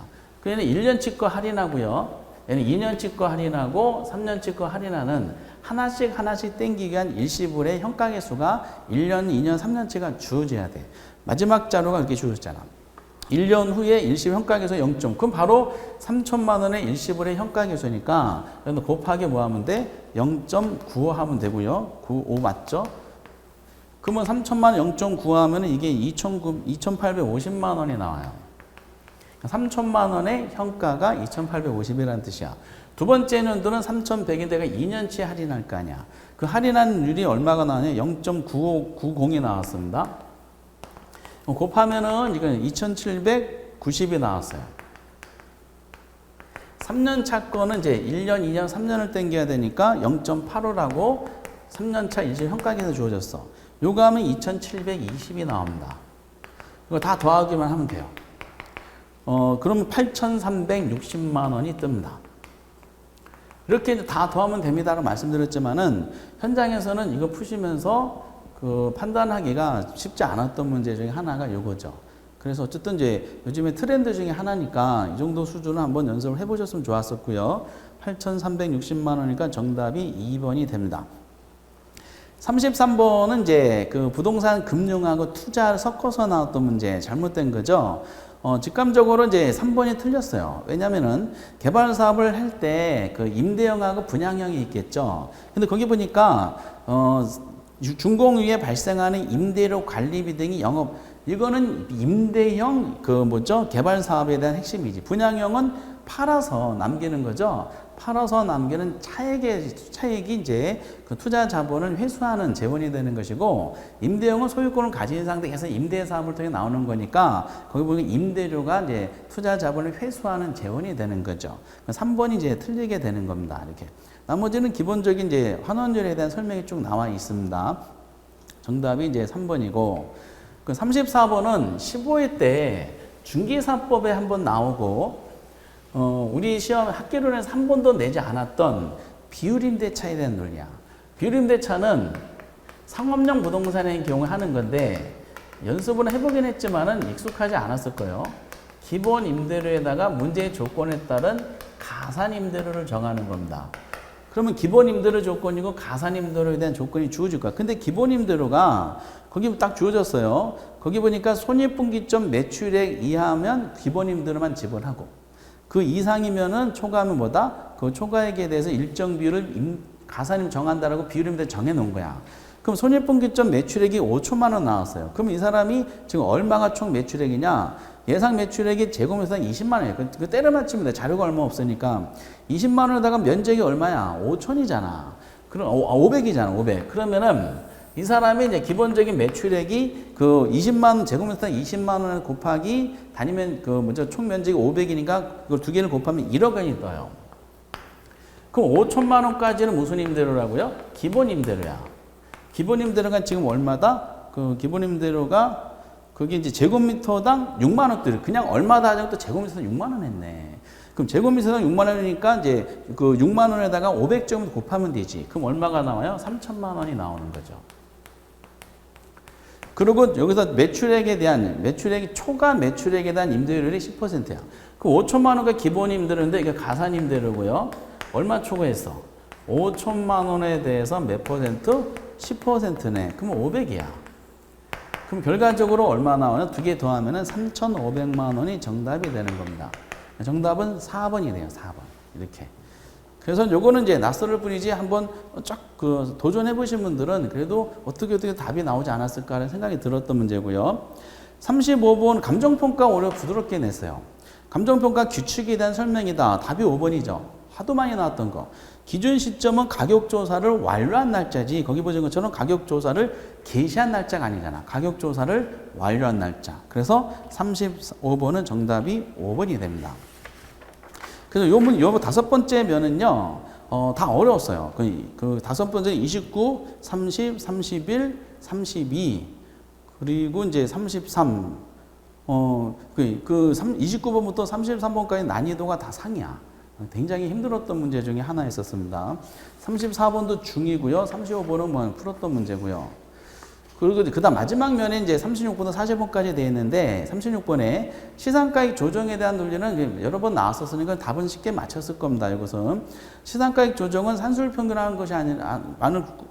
얘는 1년치 거 할인하고요. 얘는 2년치 거 할인하고 3년치 거 할인하는 하나씩 땡기기 위한 일시불의 현가계수가 1년, 2년, 3년치가 주어져야 돼. 마지막 자료가 이렇게 주어졌잖아. 1년 후에 일시불 현가계수 0. 그럼 바로 3천만 원의 일시불의 현가계수니까 곱하기 뭐 하면 돼? 0.95 하면 되고요. 95 맞죠? 그러면 3천만 원 0.95 하면 이게 2,850만 원이 나와요. 3천만 원의 현가가 2,850이라는 뜻이야. 두 번째 년도는 3,100인데 2년치 할인할 거 아니야. 그 할인한 율이 얼마가 나왔냐? 0.9590이 나왔습니다. 곱하면은 이건 2,790이 나왔어요. 3년 차 거는 이제 1년, 2년, 3년을 땡겨야 되니까 0.85라고 3년 차 일시 현가계에서 주어졌어. 요거 하면 2,720이 나옵니다. 이거 다 더하기만 하면 돼요. 그러면 8,360만 원이 뜹니다. 이렇게 다 더하면 됩니다라고 말씀드렸지만은 현장에서는 이거 푸시면서 그 판단하기가 쉽지 않았던 문제 중에 하나가 요거죠. 그래서 어쨌든 이제 요즘에 트렌드 중에 하나니까 이 정도 수준을 한번 연습을 해보셨으면 좋았었고요. 8,360만 원이니까 정답이 2번이 됩니다. 33번은 이제 그 부동산 금융하고 투자를 섞어서 나왔던 문제 잘못된 거죠. 직감적으로 이제 3번이 틀렸어요. 왜냐면은 개발 사업을 할 때 그 임대형하고 분양형이 있겠죠. 근데 거기 보니까 준공후에 발생하는 임대료 관리비 등이 이거는 임대형 개발 사업에 대한 핵심이지. 분양형은 팔아서 남기는 거죠. 팔아서 남기는 차액이 이제 그 투자 자본을 회수하는 재원이 되는 것이고, 임대형은 소유권을 가진 상태에서 임대 사업을 통해 나오는 거니까 거기 보면 임대료가 이제 투자 자본을 회수하는 재원이 되는 거죠. 3번이 이제 틀리게 되는 겁니다. 이렇게. 나머지는 기본적인 이제 환원율에 대한 설명이 쭉 나와 있습니다. 정답이 이제 3번이고, 그 34번은 15회 때 중개사법에 한번 나오고, 우리 시험 학계론에서 한 번도 내지 않았던 비율임대차에 대한 논리야. 비율임대차는 상업용 부동산의 경우에 하는 건데, 연습은 해보긴 했지만은 익숙하지 않았을 거예요. 기본 임대료에다가 문제의 조건에 따른 가산 임대료를 정하는 겁니다. 그러면 기본 임대료 조건이고 가산 임대료에 대한 조건이 주어질 거야. 근데 기본 임대료가 거기 딱 주어졌어요. 거기 보니까 손익분기점 매출액 이하면 기본 임대료만 지불하고, 그 이상이면은 초과하면 뭐다? 그 초과액에 대해서 일정 비율을 가산임 정한다라고 비율임대로 정해 놓은 거야. 그럼 손익분기점 매출액이 5천만 원 나왔어요. 그럼 이 사람이 지금 얼마가 총 매출액이냐? 예상 매출액이 제곱미터당 20만 원이에요. 그 때려 맞추면 돼. 자료가 얼마 없으니까. 20만 원에다가 면적이 얼마야? 5천이잖아. 그럼 500이잖아. 500. 그러면은 이 사람이 이제 기본적인 매출액이 그 20만 원, 제곱미터당 20만 원 곱하기 다니면 총 면적이 500이니까 그걸 두 개를 곱하면 1억 원이 떠요. 그럼 5천만 원까지는 무슨 임대료라고요? 기본 임대료야. 기본 임대료가 지금 얼마다? 그 기본 임대료가 그게 이제 제곱미터당 6만 원대로 그냥 얼마다 하자고 또 제곱미터당 6만 원 했네. 그럼 제곱미터당 6만 원이니까 이제 그 6만 원에다가 500점 곱하면 되지. 그럼 얼마가 나와요? 3천만 원이 나오는 거죠. 그리고 여기서 초과 매출액에 대한 임대료율이 10%야. 그 5천만 원가 기본 임대료인데 이게 가산 임대료고요. 얼마 초과했어? 5천만 원에 대해서 몇 퍼센트? 10%네. 그럼 500이야. 그럼 결과적으로 얼마 나오냐? 두 개 더하면은 3,500만 원이 정답이 되는 겁니다. 정답은 4번이 돼요. 4번. 이렇게. 그래서 요거는 이제 낯설을 뿐이지 한번 쫙 도전해 보신 분들은 그래도 어떻게 답이 나오지 않았을까라는 생각이 들었던 문제고요. 35번 감정평가 오히려 부드럽게 냈어요. 감정평가 규칙에 대한 설명이다. 답이 5번이죠. 하도 많이 나왔던 거. 기준 시점은 가격조사를 완료한 날짜지, 거기 보신 것처럼 가격조사를 개시한 날짜가 아니잖아. 가격조사를 완료한 날짜. 그래서 35번은 정답이 5번이 됩니다. 그래서 요 다섯 번째 면은요, 다 어려웠어요. 그 다섯 번째 29, 30, 31, 32, 그리고 이제 33, 29번부터 33번까지 난이도가 다 상이야. 굉장히 힘들었던 문제 중에 하나 있었습니다. 34번도 중이고요. 35번은 뭐 풀었던 문제고요. 그리고 그 다음 마지막 면에 이제 36번부터 40번까지 되어 있는데, 36번에 시상가액 조정에 대한 논리는 여러 번 나왔었으니까 답은 쉽게 맞췄을 겁니다. 이것은 시상가액 조정은 산술평균하는 것이 아니라,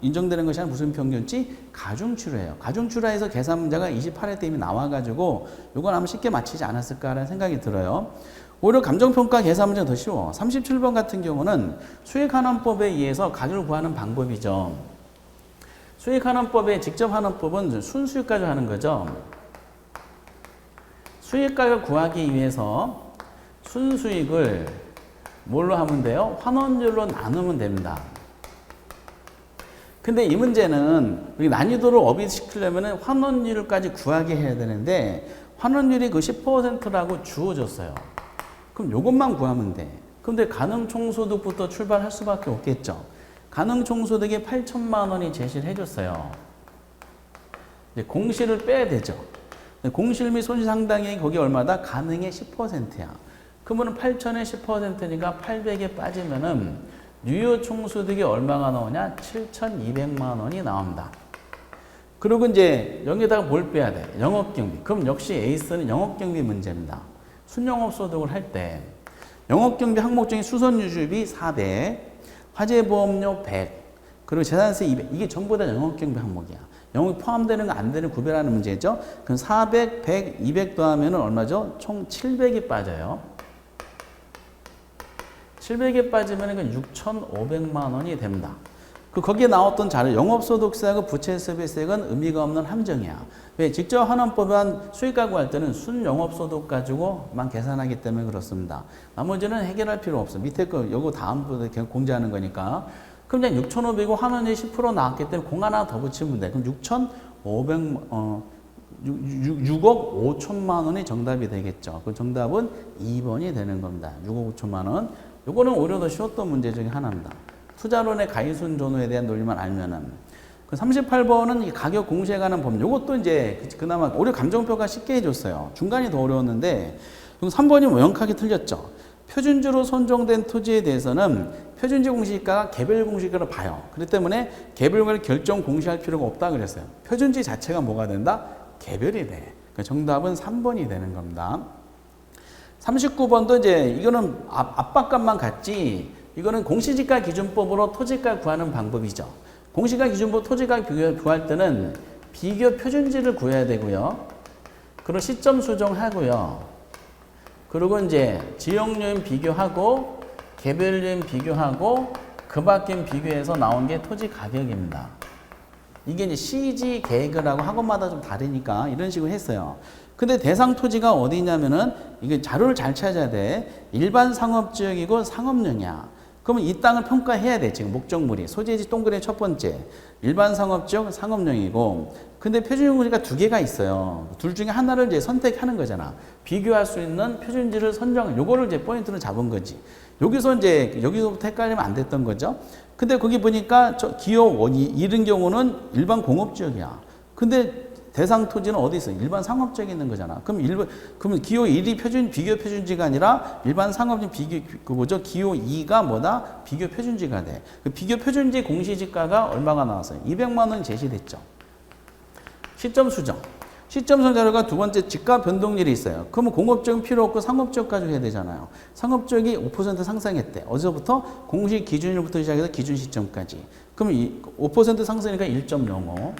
인정되는 것이 아니라 무슨 평균치? 가중치료예요. 가중치료에서 계산 문제가 28회 때 이미 나와가지고 이건 아마 쉽게 맞히지 않았을까라는 생각이 들어요. 오히려 감정평가 계산 문제가 더 쉬워. 37번 같은 경우는 수익환원법에 의해서 가격을 구하는 방법이죠. 수익환원법의 직접환원법은 순수익까지 하는 거죠. 수익가격을 구하기 위해서 순수익을 뭘로 하면 돼요? 환원율로 나누면 됩니다. 근데 이 문제는 난이도를 업시키려면 환원율까지 구하게 해야 되는데, 환원율이 그 10%라고 주어졌어요. 그럼 이것만 구하면 돼. 근데 가능총소득부터 출발할 수밖에 없겠죠. 가능총소득이 8천만 원이 제시를 해줬어요. 이제 공실을 빼야 되죠. 공실 및 손실상당액이 거기 얼마다? 가능의 10%야. 그러면 8천의 10%니까 800에 빠지면은 유효총소득이 얼마가 나오냐? 7,200만 원이 나옵니다. 그리고 이제 여기다가 뭘 빼야 돼? 영업경비. 그럼 역시 에이스는 영업경비 문제입니다. 순영업소득을 할 때 영업경비 항목 중에 수선유지비 400, 화재보험료 100, 그리고 재산세 200. 이게 전부 다 영업경비 항목이야. 영업이 포함되는 거 안 되는 구별하는 문제죠. 그럼 400, 100, 200 더하면 얼마죠? 총 700이 빠져요. 700에 빠지면 6,500만 원이 됩니다. 거기에 나왔던 자료, 영업소득세하고 부채세비세액은 의미가 없는 함정이야. 왜? 직접 환원법안 수익가 구할 때는 순영업소득 가지고만 계산하기 때문에 그렇습니다. 나머지는 해결할 필요 없어. 밑에 거, 요거 다음부터 공제하는 거니까. 그럼 그냥 6,500이고 환원이 10% 나왔기 때문에 공 하나 더 붙이면 돼. 그럼 6억 5천만 원이 정답이 되겠죠. 그 정답은 2번이 되는 겁니다. 6억 5천만 원. 요거는 오히려 더 쉬웠던 문제 중에 하나입니다. 투자론의 가이순 전후에 대한 논리만 알면은. 그 38번은 가격 공시에 관한 법률. 요것도 이제 그나마 오히려 감정표가 쉽게 해줬어요. 중간이 더 어려웠는데, 3번이 명확하게 틀렸죠. 표준주로 선정된 토지에 대해서는 표준지 공시가가 개별 공시가로 봐요. 그렇기 때문에 개별과를 결정 공시할 필요가 없다 그랬어요. 표준지 자체가 뭐가 된다? 개별이 돼. 그 정답은 3번이 되는 겁니다. 39번도 이제 이거는 압박값만 같지, 이거는 공시지가 기준법으로 토지가 구하는 방법이죠. 공시가 기준법 토지가 구할 때는 비교 표준지를 구해야 되고요. 그리고 시점 수정하고요. 그리고 이제 지역요인 비교하고 개별요인 비교하고 그 밖엔 비교해서 나온 게 토지 가격입니다. 이게 이제 CG 계획이라고 학원마다 좀 다르니까 이런 식으로 했어요. 근데 대상 토지가 어디냐면은 이게 자료를 잘 찾아야 돼. 일반 상업지역이고 상업용이야. 그러면 이 땅을 평가해야 돼. 지금 목적물이. 소재지 동그라미 첫 번째. 일반 상업지역 상업용이고. 근데 표준지가 두 개가 있어요. 둘 중에 하나를 이제 선택하는 거잖아. 비교할 수 있는 표준지를 선정, 요거를 이제 포인트로 잡은 거지. 여기서부터 헷갈리면 안 됐던 거죠. 근데 거기 보니까 기호 이런 경우는 일반 공업지역이야. 근데 대상 토지는 어디 있어? 일반 상업지역에 있는 거잖아. 그러면 기호 1이 비교 표준지가 아니라 일반 상업지 기호 2가 뭐다? 비교 표준지가 돼. 그 비교 표준지 공시지가가 얼마가 나왔어요? 200만 원이 제시됐죠. 시점 수정. 시점 수정 자료가 두 번째 지가 변동률이 있어요. 그러면 공업지역은 필요 없고 상업지역 가지고 해야 되잖아요. 상업지역이 5% 상승했대. 어디서부터? 공시 기준일부터 시작해서 기준 시점까지. 그럼 5% 상승이니까 1.05.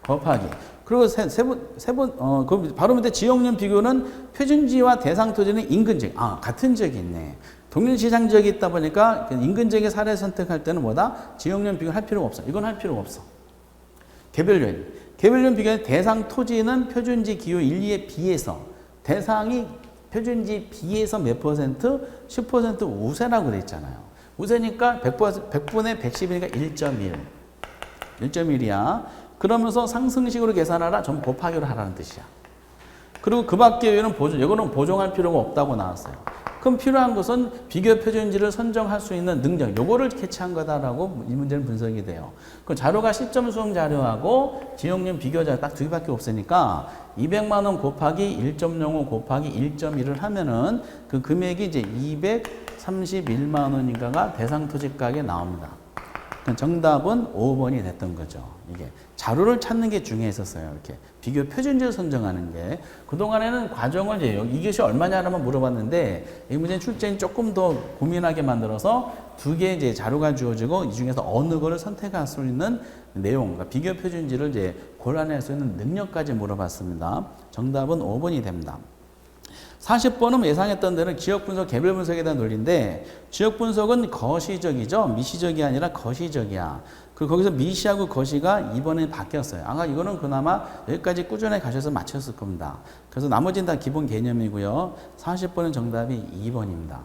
곱하기. 그리고 그 바로 밑에 지역용 비교는 표준지와 대상 토지는 인근 지역. 같은 지역이 있네. 동일 시장 지역이 있다 보니까 인근 지역의 사례 선택할 때는 뭐다? 지역용 비교를 할 필요가 없어. 이건 할 필요가 없어. 개별용. 개별용 비교의 대상 토지는 표준지 기호 1, 2에 비해서 대상이 표준지 비해서 몇 퍼센트? 10% 우세라고 돼 있잖아요. 우세니까 100분의 110이니까 1.1. 1.1이야. 그러면서 상승식으로 계산하라, 좀 곱하기로 하라는 뜻이야. 그리고 그 밖에 이거는 보정할 필요가 없다고 나왔어요. 그럼 필요한 것은 비교 표준지를 선정할 수 있는 능력, 요거를 캐치한 거다라고 이 문제는 분석이 돼요. 그 자료가 시점 수정 자료하고 지역용 비교 자료 딱 두 개밖에 없으니까 200만 원 곱하기 1.05 곱하기 1.1을 하면은 그 금액이 이제 231만 원인가가 대상 토지 가격에 나옵니다. 정답은 5번이 됐던 거죠. 이게 자료를 찾는 게 중요했었어요. 이렇게 비교 표준지를 선정하는 게. 그동안에는 과정을 이것이 얼마냐라만 물어봤는데 이 문제는 출제인 조금 더 고민하게 만들어서 두 개의 이제 자료가 주어지고 이 중에서 어느 거를 선택할 수 있는 내용, 그러니까 비교 표준지를 이제 골라낼 수 있는 능력까지 물어봤습니다. 정답은 5번이 됩니다. 40번은 예상했던 대로 지역 분석, 개별 분석에 대한 논리인데 지역 분석은 거시적이죠. 미시적이 아니라 거시적이야. 거기서 미시하고 거시가 이번에 바뀌었어요. 아까 이거는 그나마 여기까지 꾸준히 가셔서 맞췄을 겁니다. 그래서 나머지는 다 기본 개념이고요. 40번은 정답이 2번입니다.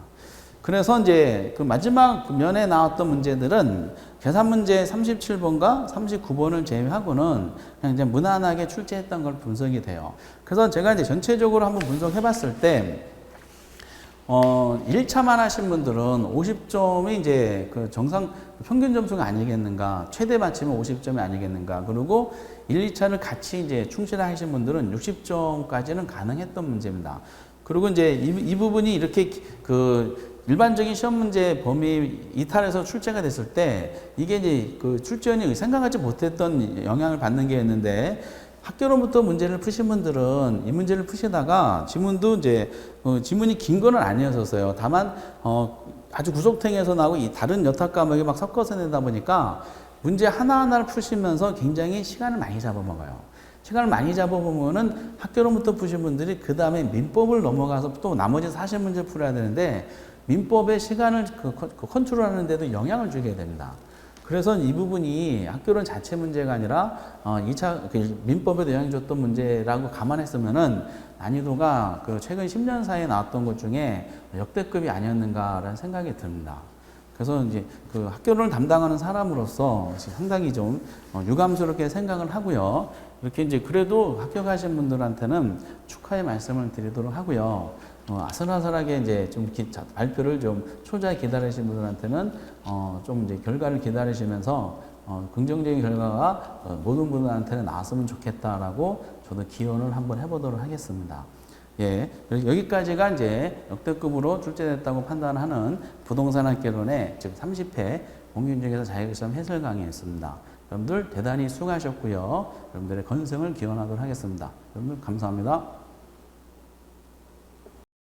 그래서 이제 그 마지막 면에 나왔던 문제들은 계산 문제 37번과 39번을 제외하고는 그냥 이제 무난하게 출제했던 걸 분석이 돼요. 그래서 제가 이제 전체적으로 한번 분석해 봤을 때, 1차만 하신 분들은 50점이 이제 그 정상 평균 점수가 아니겠는가, 최대 맞추면 50점이 아니겠는가, 그리고 1, 2차를 같이 이제 충실하신 분들은 60점까지는 가능했던 문제입니다. 그리고 이제 이 부분이 이렇게 일반적인 시험 문제 범위 이탈해서 출제가 됐을 때 이게 이제 그 출제원이 생각하지 못했던 영향을 받는 게 있는데 학교로부터 문제를 푸신 분들은 이 문제를 푸시다가 지문도 이제 지문이 긴 거는 아니었었어요. 다만 아주 구속탱이에서 나오고 이 다른 여타 과목이 막 섞어서 내다 보니까 문제 하나하나를 푸시면서 굉장히 시간을 많이 잡아먹어요. 시간을 많이 잡아보면은 학교로부터 푸신 분들이 그 다음에 민법을 넘어가서 또 나머지 사실 문제 풀어야 되는데 민법의 시간을 컨트롤하는 데도 영향을 주게 됩니다. 그래서 이 부분이 학교론 자체 문제가 아니라 2차 민법에도 영향 줬던 문제라고 감안했으면은 난이도가 그 최근 10년 사이에 나왔던 것 중에 역대급이 아니었는가라는 생각이 듭니다. 그래서 이제 그 학교를 담당하는 사람으로서 상당히 좀 유감스럽게 생각을 하고요. 이렇게 이제 그래도 합격하신 분들한테는 축하의 말씀을 드리도록 하고요. 아슬아슬하게 이제 좀 발표를 좀 초자에 기다리신 분들한테는 좀 이제 결과를 기다리시면서 긍정적인 결과가 모든 분들한테는 나왔으면 좋겠다라고 저도 기원을 한번 해보도록 하겠습니다. 예, 여기까지가 이제 역대급으로 출제됐다고 판단하는 부동산 학개론의 즉 30회 공인중개사 자격시험 해설 강의였습니다. 여러분들 대단히 수고하셨고요. 여러분들의 건승을 기원하도록 하겠습니다. 여러분들 감사합니다.